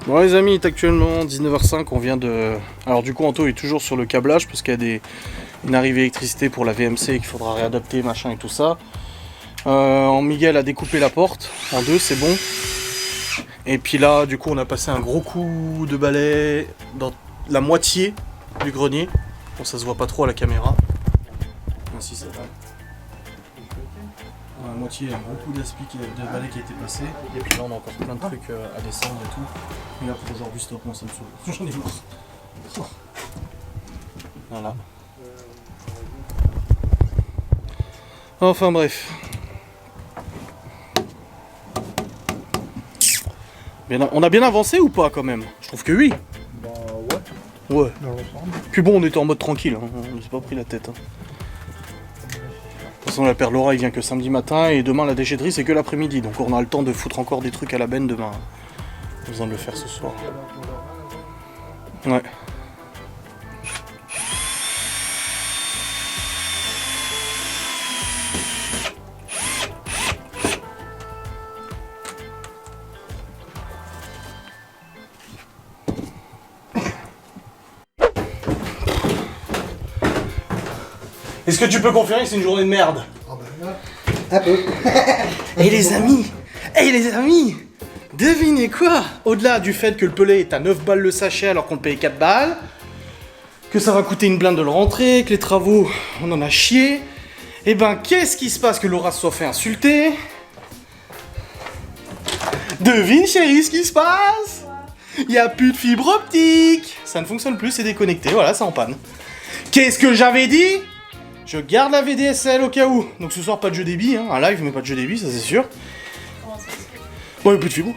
Bon les amis, il est actuellement 19h05, on vient de... Alors du coup Anto est toujours sur le câblage parce qu'il y a une arrivée d'électricité pour la VMC qu'il faudra réadapter, machin et tout ça. Miguel a découpé la porte en deux, c'est bon. Et puis là, du coup, on a passé un gros coup de balai dans la moitié du grenier. Bon, ça se voit pas trop à la caméra. Ainsi, ça va. Dans la moitié, un gros coup d'aspi de balai qui a été passé. Et puis là, on a encore plein de trucs à descendre et tout. Et là, pour aujourd'hui, stop, moi ça me saoule. J'en ai marre. Voilà. Enfin bref. On a bien avancé ou pas quand même? Je trouve que oui. Bah ouais. Ouais. Dans l'ensemble. Puis bon, on était en mode tranquille, hein. On s'est pas pris la tête. Hein. De toute façon, la Père Laura, il vient que samedi matin et demain la déchetterie c'est que l'après-midi. Donc on a le temps de foutre encore des trucs à la benne demain. Pas besoin de le faire ce soir. Ouais. Est-ce que tu peux confirmer que c'est une journée de merde? Ah ben là, un peu. Et les amis, devinez quoi? Au-delà du fait que le pelé est à 9 balles le sachet alors qu'on le paye 4 balles, que ça va coûter une blinde de le rentrer, que les travaux, on en a chié, et ben qu'est-ce qui se passe que Laura se soit fait insulter? Devine chérie ce qui se passe? Y a plus de fibre optique. Ça ne fonctionne plus, c'est déconnecté, voilà, c'est en panne. Qu'est-ce que j'avais dit? Je garde la VDSL au cas où. Donc ce soir, pas de jeu débit, hein. Un live, mais pas de jeu débit, ça c'est sûr. Bon, y'a plus de fibre.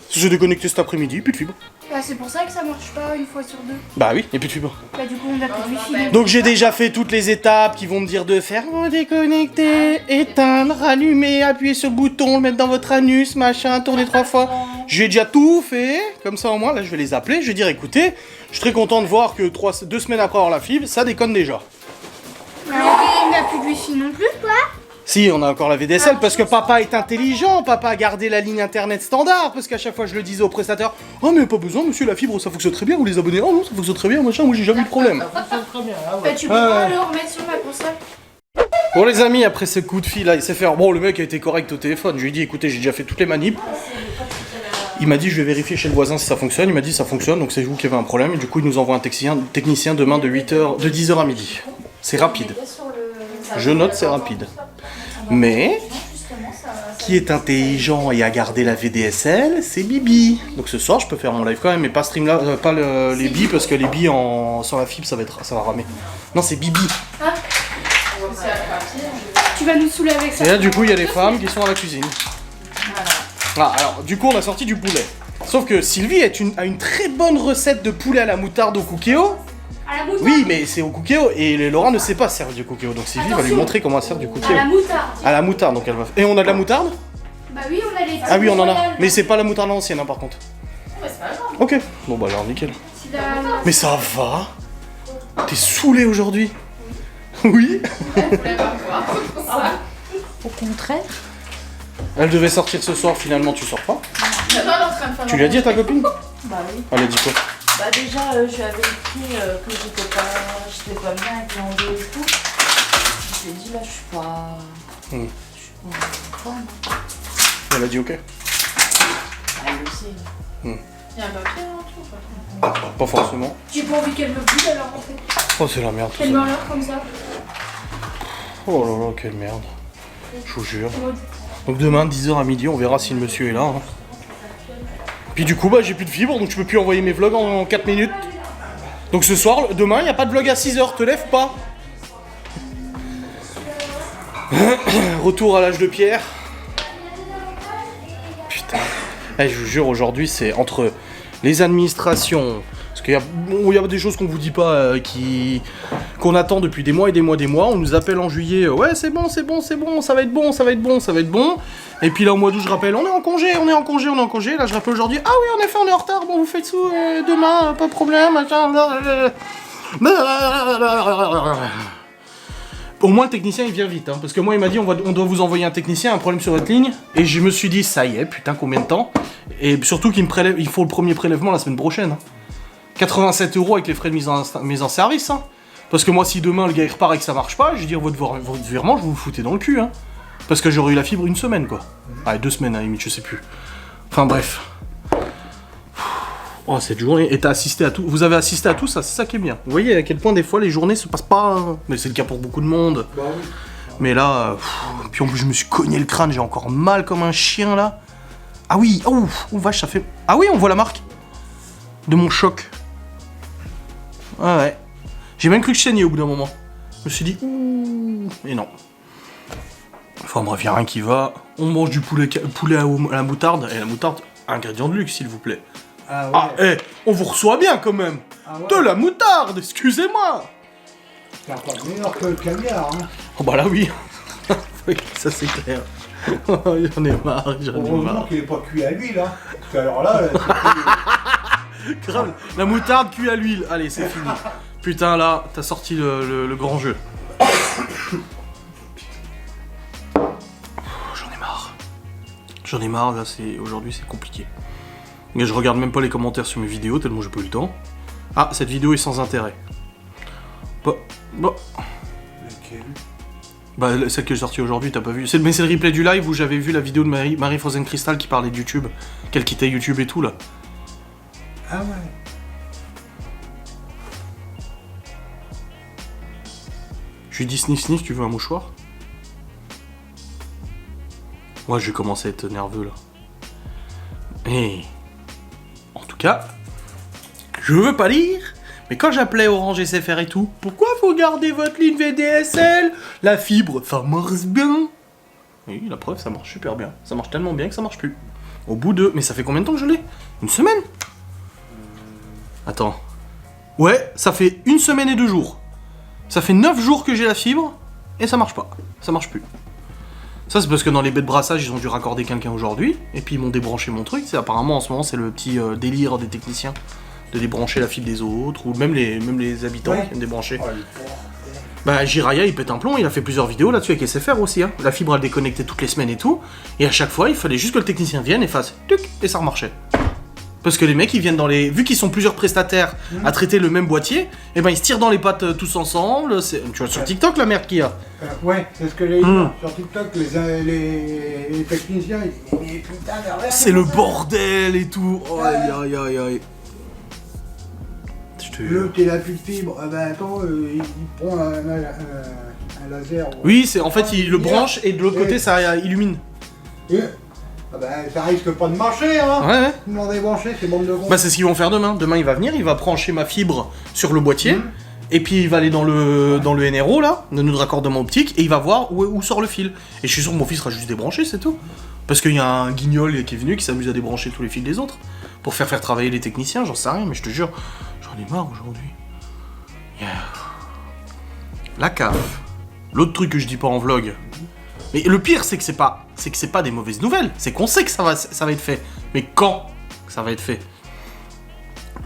J'ai déconnecté cet après-midi, plus de fibre. Bah, c'est pour ça que ça marche pas une fois sur deux. Bah oui, y'a plus de fibre. Bah, du coup, on a plus de wifi. Donc j'ai déjà fait toutes les étapes qui vont me dire de faire déconnecter, éteindre, allumer, appuyer sur le bouton, le mettre dans votre anus, machin, tourner 3 fois. J'ai déjà tout fait, comme ça au moins, là je vais les appeler, je vais dire écoutez, je suis très content de voir que 2 semaines après avoir la fibre, ça déconne déjà. Mais on n'a plus de wifi non plus. Si, on a encore la VDSL parce que papa est intelligent, papa a gardé la ligne internet standard, parce qu'à chaque fois je le disais au prestataire, oh mais pas besoin monsieur, la fibre ça fonctionne très bien, ou les abonnés, oh non ça fonctionne très bien, machin, moi j'ai jamais eu de problème. Bah, tu peux pas le remettre sur ma console. Bon les amis, après ce coup de fil là, il s'est fait, bon le mec a été correct au téléphone, je lui ai dit écoutez j'ai déjà fait toutes les manips. Il m'a dit je vais vérifier chez le voisin si ça fonctionne, il m'a dit ça fonctionne, donc c'est vous qui avez un problème, et du coup il nous envoie un technicien demain de 10h à midi. C'est rapide. Je note c'est rapide. Mais, qui est intelligent et a gardé la VDSL, c'est Bibi. Donc ce soir je peux faire mon live quand même, mais pas Streamlabs, pas les billes, parce que les billes sur la fibre ça va ramer. Non c'est Bibi. Tu vas nous saouler avec ça. Et là du coup il y a les femmes qui sont à la cuisine. Ah, alors du coup on a sorti du poulet. Sauf que Sylvie a une très bonne recette de poulet à la moutarde au cookéo. À la moutarde. Oui, mais c'est au cookéo et Laura ne sait pas servir du cookéo, donc Sylvie va lui montrer comment faire du cookéo. À la moutarde. À la moutarde, donc elle va. Et on a de la moutarde? Bah oui, on a les. Ah oui, on en a. Mais c'est pas la moutarde ancienne, hein, par contre. Ouais, c'est pas grave. Ok. Bon bah alors nickel. C'est la- Mais ça va? T'es saoulé aujourd'hui? Oui. Au contraire. Elle devait sortir ce soir, finalement tu sors pas. Tu lui as dit à ta copine? Bah oui. Elle a dit quoi? Bah déjà, je lui avais écrit que j'étais pas bien avec l'endos et tout. Je lui ai dit là, je suis pas... Je suis pas en forme. Elle a dit ok. Elle le sait. Il y a un papier en tout. Pas forcément. J'ai pas envie qu'elle me bouge alors en fait. Oh c'est la merde tout Elle ça. meurt là comme ça. Oh là là, quelle merde. Je vous jure. Donc demain, 10h à midi, on verra si le monsieur est là. Hein. Puis du coup, bah j'ai plus de fibre, donc je peux plus envoyer mes vlogs en 4 minutes. Donc ce soir, demain, il n'y a pas de vlog à 6h, te lève pas. Retour à l'âge de pierre. Putain. Eh, je vous jure, aujourd'hui, c'est entre les administrations... Parce qu'il y a des choses qu'on vous dit pas, qu'on attend depuis des mois et des mois et des mois. On nous appelle en juillet, ouais c'est bon, ça va être bon, ça va être bon. Et puis là au mois d'août je rappelle, on est en congé. Là je rappelle aujourd'hui, ah oui en effet on est en retard, bon vous faites sous demain, pas de problème, machin. Au moins le technicien il vient vite, hein, parce que moi il m'a dit on doit vous envoyer un technicien, un problème sur votre ligne. Et je me suis dit ça y est, putain combien de temps. Et surtout qu'il me prélève, il faut le premier prélèvement la semaine prochaine. Hein. 87 € avec les frais de mise en service, hein. Parce que moi, si demain le gars il repart et que ça marche pas, je vais dire votre virement, je vous le foutez dans le cul, hein. Parce que j'aurais eu la fibre une semaine, quoi. Ah, 2 semaines à la limite, je sais plus. Enfin bref. Oh, cette journée, et t'as assisté à tout. Vous avez assisté à tout ça, c'est ça qui est bien. Vous voyez à quel point des fois les journées se passent pas. Hein. Mais c'est le cas pour beaucoup de monde. Bah oui. Mais là, puis en plus je me suis cogné le crâne, j'ai encore mal comme un chien là. Ah oui, oh vache, ça fait. Ah oui, on voit la marque de mon choc. Ah ouais. J'ai même cru que je saignais au bout d'un moment. Je me suis dit, ouh. Et non. Enfin bref, y'a rien qui va. On mange du poulet à la moutarde. Et la moutarde, ingrédient de luxe, s'il vous plaît. Ah ouais. Ah, on vous reçoit bien quand même. Ah ouais. De la moutarde, excusez-moi. C'est encore meilleur que le caviar, hein. Oh bah là oui. Oui, ça c'est clair. J'en ai marre, Heureusement qu'il est pas cuit à l'huile, hein. Parce que alors là, Grave, la moutarde cuit à l'huile. Allez, c'est fini. Putain, là, t'as sorti le grand jeu. J'en ai marre. J'en ai marre, là, aujourd'hui, c'est compliqué. Mais je regarde même pas les commentaires sur mes vidéos, tellement j'ai pas eu le temps. Ah, cette vidéo est sans intérêt. Bon. Laquelle? Bah, celle que j'ai sortie aujourd'hui, t'as pas vu. Mais c'est le replay du live où j'avais vu la vidéo de Marie Frozen Crystal qui parlait de YouTube. Qu'elle quittait YouTube et tout, là. Ah ouais. Je lui dis sniff, tu veux un mouchoir? Moi, je vais commencer à être nerveux, là. Et... En tout cas, je veux pas lire, mais quand j'appelais Orange SFR et tout, pourquoi faut garder votre ligne VDSL? La fibre, ça marche bien. Oui, la preuve, ça marche super bien. Ça marche tellement bien que ça marche plus. Au bout de... Mais ça fait combien de temps que je l'ai? Une semaine? Attends. Ouais, ça fait 1 semaine et 2 jours. Ça fait 9 jours que j'ai la fibre, et ça marche pas. Ça marche plus. Ça, c'est parce que dans les baies de brassage, ils ont dû raccorder quelqu'un aujourd'hui, et puis ils m'ont débranché mon truc. C'est apparemment, en ce moment, c'est le petit délire des techniciens de débrancher la fibre des autres, ou même les habitants qui viennent débrancher. Oh, Bah, Jiraya, il pète un plomb, il a fait plusieurs vidéos là-dessus avec SFR aussi. Hein. La fibre, elle déconnectait toutes les semaines et tout, et à chaque fois, il fallait juste que le technicien vienne et fasse tuc, et ça remarchait. Parce que les mecs, ils viennent dans les... Vu qu'ils sont plusieurs prestataires à traiter le même boîtier, et ben ils se tirent dans les pattes tous ensemble. Tu vois sur TikTok la merde qu'il y a. ouais, c'est ce que j'ai dit sur TikTok, les techniciens, ils putain derrière. C'est le bordel et tout. Oh, aïe aïe aïe aïe. L'autre, il a plus de fibre. Ah ben attends, il prend un laser. Oui, c'est en fait, il le branche et de l'autre côté, ça illumine. Ah ben, ça risque pas de marcher, hein. Ouais. Tout le monde est branché, c'est bande de gros. Bah, c'est ce qu'ils vont faire demain. Demain, il va venir, il va brancher ma fibre sur le boîtier. Et puis, il va aller dans le NRO, là, de notre raccordement optique, et il va voir où sort le fil. Et je suis sûr que mon fils sera juste débranché, c'est tout. Parce qu'il y a un guignol qui est venu, qui s'amuse à débrancher tous les fils des autres. Pour faire travailler les techniciens, j'en sais rien, mais je te jure, j'en ai marre aujourd'hui. La cave. L'autre truc que je dis pas en vlog. Mais le pire, c'est que c'est pas des mauvaises nouvelles. C'est qu'on sait que ça va être fait. Mais quand ça va être fait?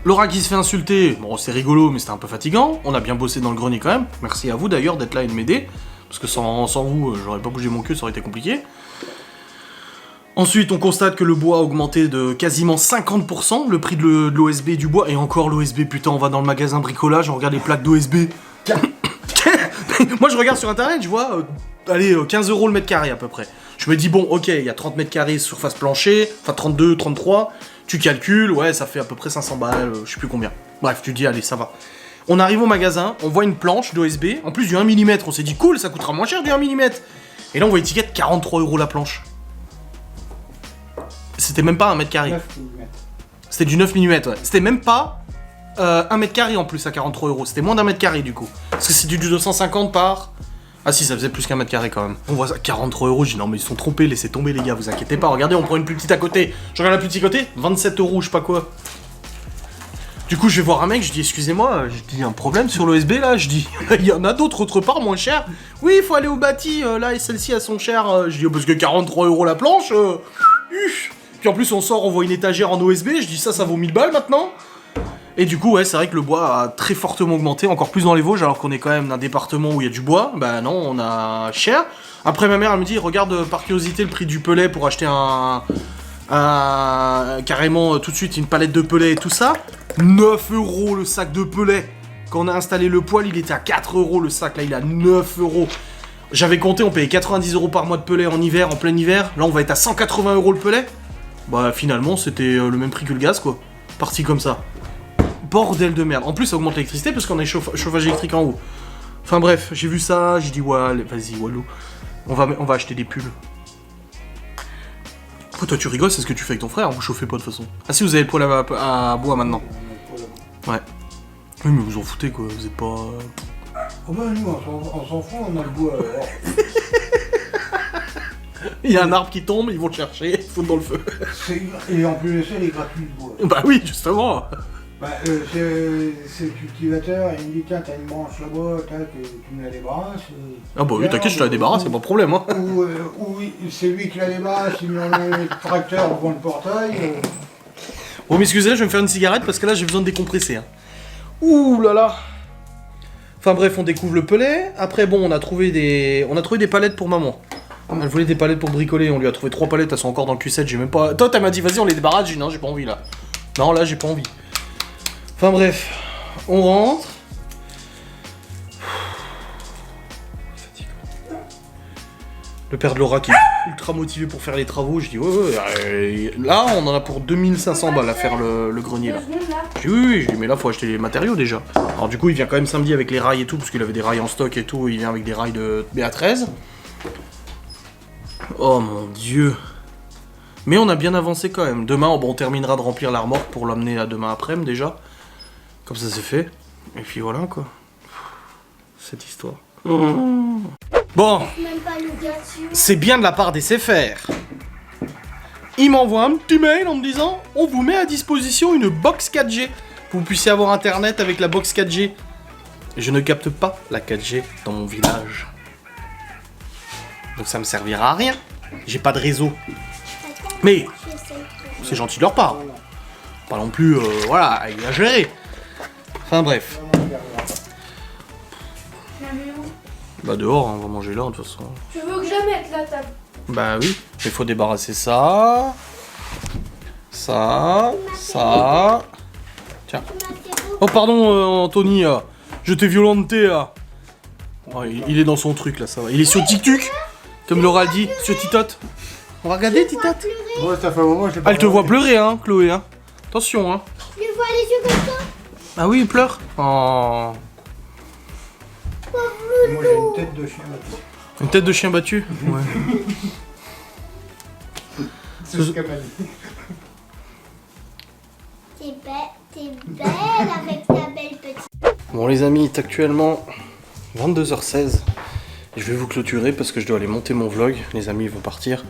Laura qui se fait insulter. Bon, c'est rigolo, mais c'était un peu fatigant. On a bien bossé dans le grenier quand même. Merci à vous d'ailleurs d'être là et de m'aider. Parce que sans vous, j'aurais pas bougé mon cul, ça aurait été compliqué. Ensuite, on constate que le bois a augmenté de quasiment 50%, le prix de l'OSB du bois. Et encore l'OSB, putain, on va dans le magasin bricolage, on regarde les plaques d'OSB. Moi, je regarde sur internet, je vois, allez, 15 € le mètre carré à peu près. Je me dis, bon, ok, il y a 30 mètres carrés surface plancher, enfin 32, 33, tu calcules, ouais, ça fait à peu près 500 balles, je sais plus combien. Bref, tu dis, allez, ça va. On arrive au magasin, on voit une planche d'OSB, en plus du 1 mm, on s'est dit, cool, ça coûtera moins cher du 1 mm. Et là, on voit étiquette 43 € la planche. C'était même pas 1 mètre carré. 9 mm. C'était du 9 mm, ouais. C'était même pas 1 mètre carré en plus à 43 €. C'était moins d'1 mètre carré du coup. Parce que c'est du 250 par... Ah si, ça faisait plus qu'1 mètre carré quand même. On voit ça, 43 €, je dis non mais ils sont trompés, laissez tomber les gars, vous inquiétez pas. Regardez, on prend une plus petite à côté. Je regarde la plus petite côté, 27 €, je sais pas quoi. Du coup, je vais voir un mec, je dis excusez-moi, je dis un problème sur l'OSB là, je dis il y en a d'autres autre part moins cher. Oui, il faut aller au bâti, là et celle-ci elles sont chères. Je dis parce que 43 € la planche. Puis en plus on sort, on voit une étagère en OSB, je dis ça vaut 1000 balles maintenant. Et du coup ouais c'est vrai que le bois a très fortement augmenté, encore plus dans les Vosges alors qu'on est quand même dans un département où il y a du bois. Bah non, on a cher. Après ma mère elle me dit regarde par curiosité le prix du pelet pour acheter carrément tout de suite une palette de pelets et tout ça. 9 € le sac de pelets. Quand on a installé le poêle il était à 4 € le sac, là il est à 9 €. J'avais compté on payait 90 € par mois de pellet en hiver, en plein hiver. Là on va être à 180 € le pellet. Bah finalement c'était le même prix que le gaz quoi. Parti comme ça. Bordel de merde. En plus ça augmente l'électricité parce qu'on a chauffage électrique en haut. Enfin bref, j'ai vu ça, j'ai dit ouais, vas-y Walou. On va acheter des pulls. Pourquoi toi tu rigoles, c'est ce que tu fais avec ton frère, vous chauffez pas de toute façon. Ah si vous avez le poêle à bois maintenant. Ouais. Oui mais vous en foutez quoi, vous êtes pas... Oh bah nous on s'en fout, on a le bois. Il y a un arbre qui tombe, ils vont le chercher, ils foutent dans le feu. Et en plus de ça, il est gratuit le bois. Bah oui, justement. Bah c'est le cultivateur, il me dit tiens t'as une branche là-bas, tu me la débarrasses. Ah bah oui, t'inquiète, je te la débarrasse, c'est pas de problème. Hein. Ou c'est lui qui la débarrasse, il met le tracteur devant le portail. Bon, m'excusez, je vais me faire une cigarette parce que là j'ai besoin de décompresser. Hein. Ouh là là. Enfin bref, on découvre le pelet. Après bon, on a trouvé des palettes pour maman. Elle voulait des palettes pour bricoler, on lui a trouvé 3 palettes, elles sont encore dans le Q7, j'ai même pas... Toi, elle m'a dit, vas-y, on les débarrasse, j'ai dit, non, j'ai pas envie, là. Non, là, j'ai pas envie. Enfin, bref, on rentre. Le père de Laura qui est ultra motivé pour faire les travaux, je dis, ouais, là, on en a pour 2500 balles à faire le grenier, là. Je dis, oui, je dis, mais là, faut acheter les matériaux, déjà. Alors, du coup, il vient quand même samedi avec les rails et tout, parce qu'il avait des rails en stock et tout, il vient avec des rails de BA13. Oh mon dieu. Mais on a bien avancé quand même. Demain, bon, on terminera de remplir la remorque pour l'amener à demain après-midi déjà. Comme ça c'est fait. Et puis voilà quoi. Cette histoire. Bon. Même pas le gars dessus. C'est bien de la part des CFR. Il m'envoie un petit mail en me disant on vous met à disposition une box 4G. Vous puissiez avoir internet avec la box 4G. Je ne capte pas la 4G dans mon village. Donc ça me servira à rien. J'ai pas de réseau. Mais c'est gentil de leur part. Pas non plus, voilà, à exagérer. Enfin bref. Bah dehors, hein, on va manger là de toute façon. Tu veux que je mette la table? Bah oui, il faut débarrasser ça. Ça. Tiens. Oh pardon Anthony, je t'ai violenté. Oh, il est dans son truc là, ça va. Il est sur TikTok. Comme Laura dit, sur Titote. On va regarder Titote. Ouais, ça fait un moment, je l'ai pas Elle te voit regardé. pleurer, hein, Chloé, hein. Attention, hein. Je le vois les yeux comme ça. Ah oui, il pleure. Oh. Moi, j'ai une tête de chien battu. Une tête de chien battu. Ouais. C'est ce qu'elle m'a dit. T'es belle avec ta belle petite. Bon les amis, il est actuellement 22h16. Je vais vous clôturer parce que je dois aller monter mon vlog. Les amis vont partir.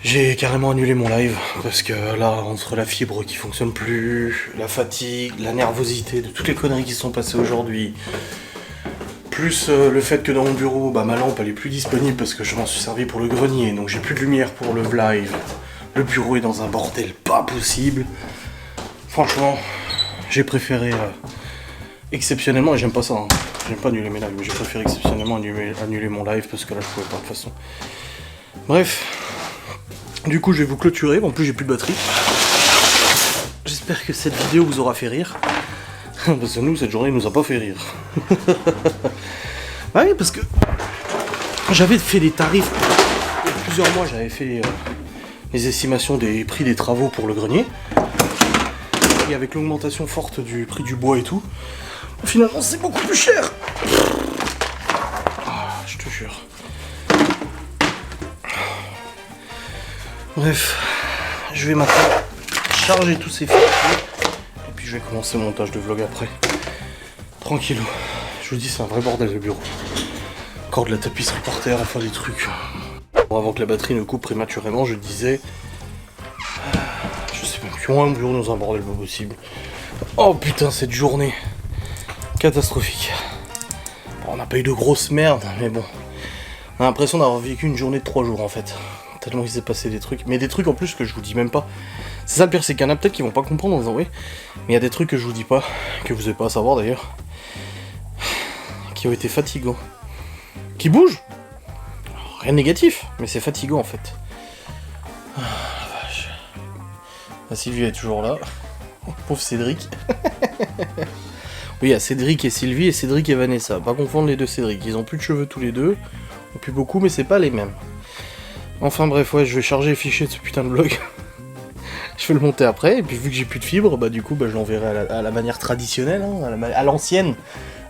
J'ai carrément annulé mon live parce que là, entre la fibre qui fonctionne plus, la fatigue, la nervosité de toutes les conneries qui se sont passées aujourd'hui, plus le fait que dans mon bureau, bah, ma lampe elle est plus disponible parce que je m'en suis servi pour le grenier, donc j'ai plus de lumière pour le live. Le bureau est dans un bordel pas possible. Franchement, j'ai préféré exceptionnellement, et j'aime pas ça, hein. J'aime pas annuler mes lives, mais j'ai préféré exceptionnellement annuler mon live parce que là je pouvais pas de toute façon. Bref, du coup je vais vous clôturer, en plus j'ai plus de batterie. J'espère que cette vidéo vous aura fait rire. Parce que nous, cette journée nous a pas fait rire. Bah oui, parce que j'avais fait des tarifs, il y a plusieurs mois j'avais fait les estimations des prix des travaux pour le grenier. Et avec l'augmentation forte du prix du bois et tout, finalement c'est beaucoup plus cher. Ah, je te jure. Bref, je vais maintenant charger tous ces fichiers et puis je vais commencer le montage de vlog après. Tranquillou. Je vous dis, c'est un vrai bordel le bureau. Encore de la tapisserie par terre, enfin des trucs. Bon, avant que la batterie ne coupe prématurément, je disais... Je sais même plus, un bureau dans un bordel pas possible. Oh putain, cette journée catastrophique. Bon, on n'a pas eu de grosses merdes, mais bon. On a l'impression d'avoir vécu une journée de 3 jours en fait. Tellement il s'est passé des trucs. Mais des trucs en plus que je vous dis même pas. C'est ça le pire, c'est qu'il y en a peut-être qui vont pas comprendre en disant oui. Mais il y a des trucs que je vous dis pas, que vous n'avez pas à savoir d'ailleurs. Qui ont été fatigants. Qui bougent. Rien de négatif, mais c'est fatigant en fait. Ah, la vache. La Sylvie est toujours là. Pauvre Cédric. Oui, il y a Cédric et Sylvie et Cédric et Vanessa. Pas confondre les deux Cédric. Ils ont plus de cheveux tous les deux. Ils ont plus beaucoup, mais c'est pas les mêmes. Enfin bref, ouais, je vais charger les fichiers de ce putain de vlog. Je vais le monter après, et puis vu que j'ai plus de fibres, bah du coup, bah, je l'enverrai à la manière traditionnelle, hein, à l'ancienne.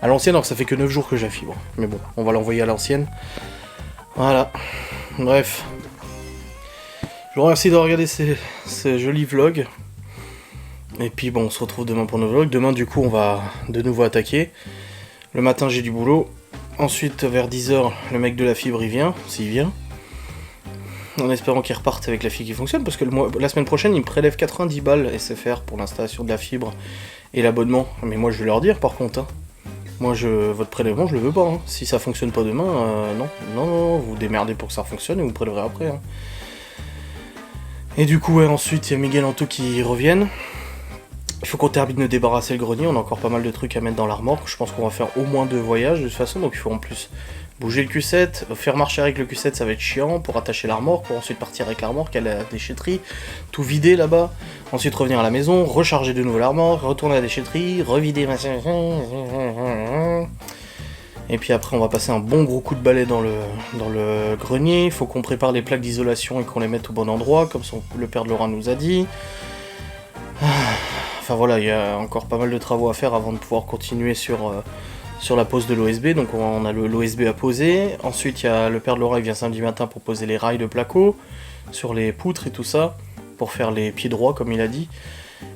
À l'ancienne, alors que ça fait que 9 jours que j'ai la fibre. Mais bon, on va l'envoyer à l'ancienne. Voilà. Bref. Je vous remercie de regarder ces jolis vlogs. Et puis bon, on se retrouve demain pour nos vlogs. Demain, du coup, on va de nouveau attaquer. Le matin, j'ai du boulot. Ensuite, vers 10h, le mec de la fibre, il vient, s'il vient. En espérant qu'il reparte avec la fibre qui fonctionne, parce que la semaine prochaine, il me prélève 90 balles SFR pour l'installation de la fibre et l'abonnement. Mais moi, je vais leur dire, par contre, hein. Moi, votre prélèvement, je le veux pas. Hein. Si ça fonctionne pas demain, non, vous démerdez pour que ça fonctionne et vous préleverez après. Hein. Et du coup, ouais, ensuite, il y a Miguel Anto qui reviennent. Il faut qu'on termine de débarrasser le grenier, on a encore pas mal de trucs à mettre dans l'armoire. Je pense qu'on va faire au moins 2 voyages de toute façon, donc il faut en plus bouger le Q7, faire marcher avec le Q7 ça va être chiant pour attacher l'armoire, pour ensuite partir avec l'armoire, qu'elle a la déchetterie, tout vider là-bas, ensuite revenir à la maison, recharger de nouveau l'armoire, retourner à la déchetterie, revider, et puis après on va passer un bon gros coup de balai dans le grenier. Il faut qu'on prépare les plaques d'isolation et qu'on les mette au bon endroit, comme le père de Laura nous a dit. Enfin voilà, il y a encore pas mal de travaux à faire avant de pouvoir continuer sur la pose de l'OSB. Donc on a l'OSB à poser. Ensuite il y a le père de Laura qui vient samedi matin pour poser les rails de placo sur les poutres et tout ça, pour faire les pieds droits comme il a dit.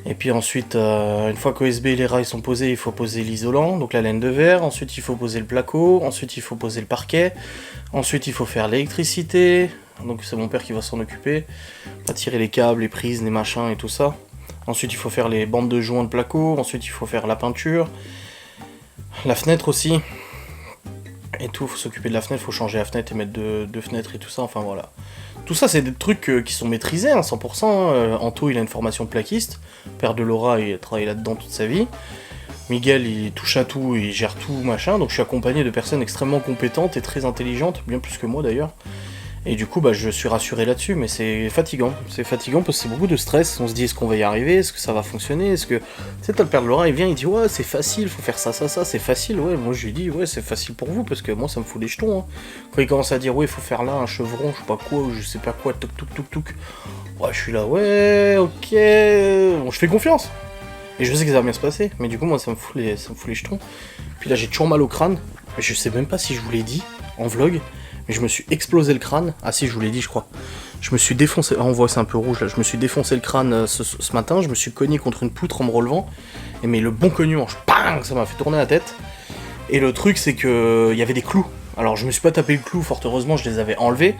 Et puis ensuite, une fois qu'OSB et les rails sont posés, il faut poser l'isolant, donc la laine de verre. Ensuite il faut poser le placo, ensuite il faut poser le parquet. Ensuite il faut faire l'électricité, donc c'est mon père qui va s'en occuper. On va tirer les câbles, les prises, les machins et tout ça. Ensuite il faut faire les bandes de joints de placo, ensuite il faut faire la peinture, la fenêtre aussi, et tout, il faut s'occuper de la fenêtre, il faut changer la fenêtre et mettre deux fenêtres et tout ça, enfin voilà. Tout ça c'est des trucs qui sont maîtrisés, hein, 100%, Anto il a une formation de plaquiste, père de Laura il a travaillé là-dedans toute sa vie, Miguel il touche à tout, il gère tout, machin, donc je suis accompagné de personnes extrêmement compétentes et très intelligentes, bien plus que moi d'ailleurs. Et du coup, bah, je suis rassuré là-dessus, mais c'est fatigant. C'est fatigant parce que c'est beaucoup de stress. On se dit, est-ce qu'on va y arriver? Est-ce que ça va fonctionner? Est-ce que... Tu sais, t'as le père de Laura, il vient, il dit, ouais, c'est facile, faut faire ça, c'est facile. Ouais, moi je lui dis, ouais, c'est facile pour vous, parce que moi ça me fout les jetons. Hein. Quand il commence à dire, ouais, il faut faire là un chevron, je sais pas quoi, ou je sais pas quoi, touk. Ouais, je suis là, ouais, ok. Bon, je fais confiance. Et je sais que ça va bien se passer, mais du coup, moi ça me fout les jetons. Puis là, j'ai toujours mal au crâne. Je sais même pas si je vous l'ai dit en vlog. Mais je me suis explosé le crâne. Ah si, je vous l'ai dit, je crois. Je me suis défoncé... Ah, on voit, c'est un peu rouge, là. Je me suis défoncé le crâne ce matin. Je me suis cogné contre une poutre en me relevant. Et mais le bon cognon, bang, ça m'a fait tourner la tête. Et le truc, c'est que il y avait des clous. Alors, je me suis pas tapé le clou, fort heureusement, je les avais enlevés.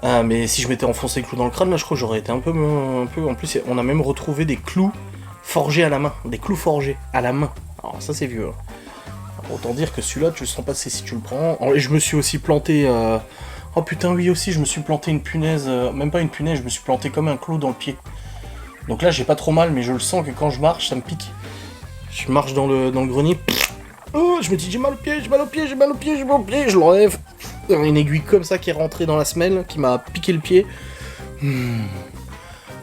Mais si je m'étais enfoncé le clou dans le crâne, là, je crois que j'aurais été un peu... En plus, on a même retrouvé des clous forgés à la main. Des clous forgés à la main. Alors, ça, c'est vieux, hein. Autant dire que celui-là, tu le sens passer si tu le prends. Et je me suis aussi planté... Oh putain, oui aussi, je me suis planté une punaise... Même pas une punaise, je me suis planté comme un clou dans le pied. Donc là, j'ai pas trop mal, mais je le sens que quand je marche, ça me pique. Je marche dans le grenier. Oh, je me dis, j'ai mal au pied, je l'enlève. Une aiguille comme ça qui est rentrée dans la semelle, qui m'a piqué le pied.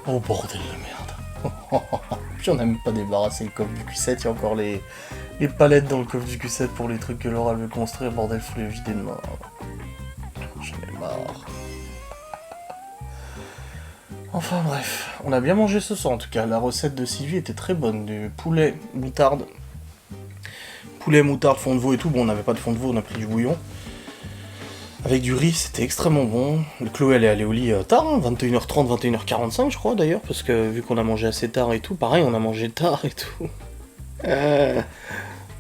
Oh bordel de merde. J'en ai même pas débarrassé le coffre du Q7, il y a encore les palettes dans le coffre du Q7 pour les trucs que Laura veut construire, bordel, faut les vider demain. J'en ai marre. Enfin bref, on a bien mangé ce soir en tout cas, la recette de Sylvie était très bonne, du poulet, moutarde, fond de veau et tout, bon on n'avait pas de fond de veau, on a pris du bouillon. Avec du riz, c'était extrêmement bon. Le Chloé, elle est allée au lit tard, hein, 21h30, 21h45 je crois d'ailleurs, parce que vu qu'on a mangé assez tard et tout, pareil, on a mangé tard et tout.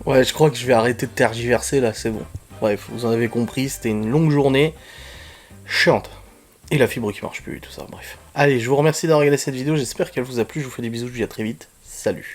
Ouais, je crois que je vais arrêter de tergiverser là, c'est bon. Bref, vous en avez compris, c'était une longue journée chiante. Et la fibre qui marche plus et tout ça, bref. Allez, je vous remercie d'avoir regardé cette vidéo, j'espère qu'elle vous a plu, je vous fais des bisous, je vous dis à très vite. Salut.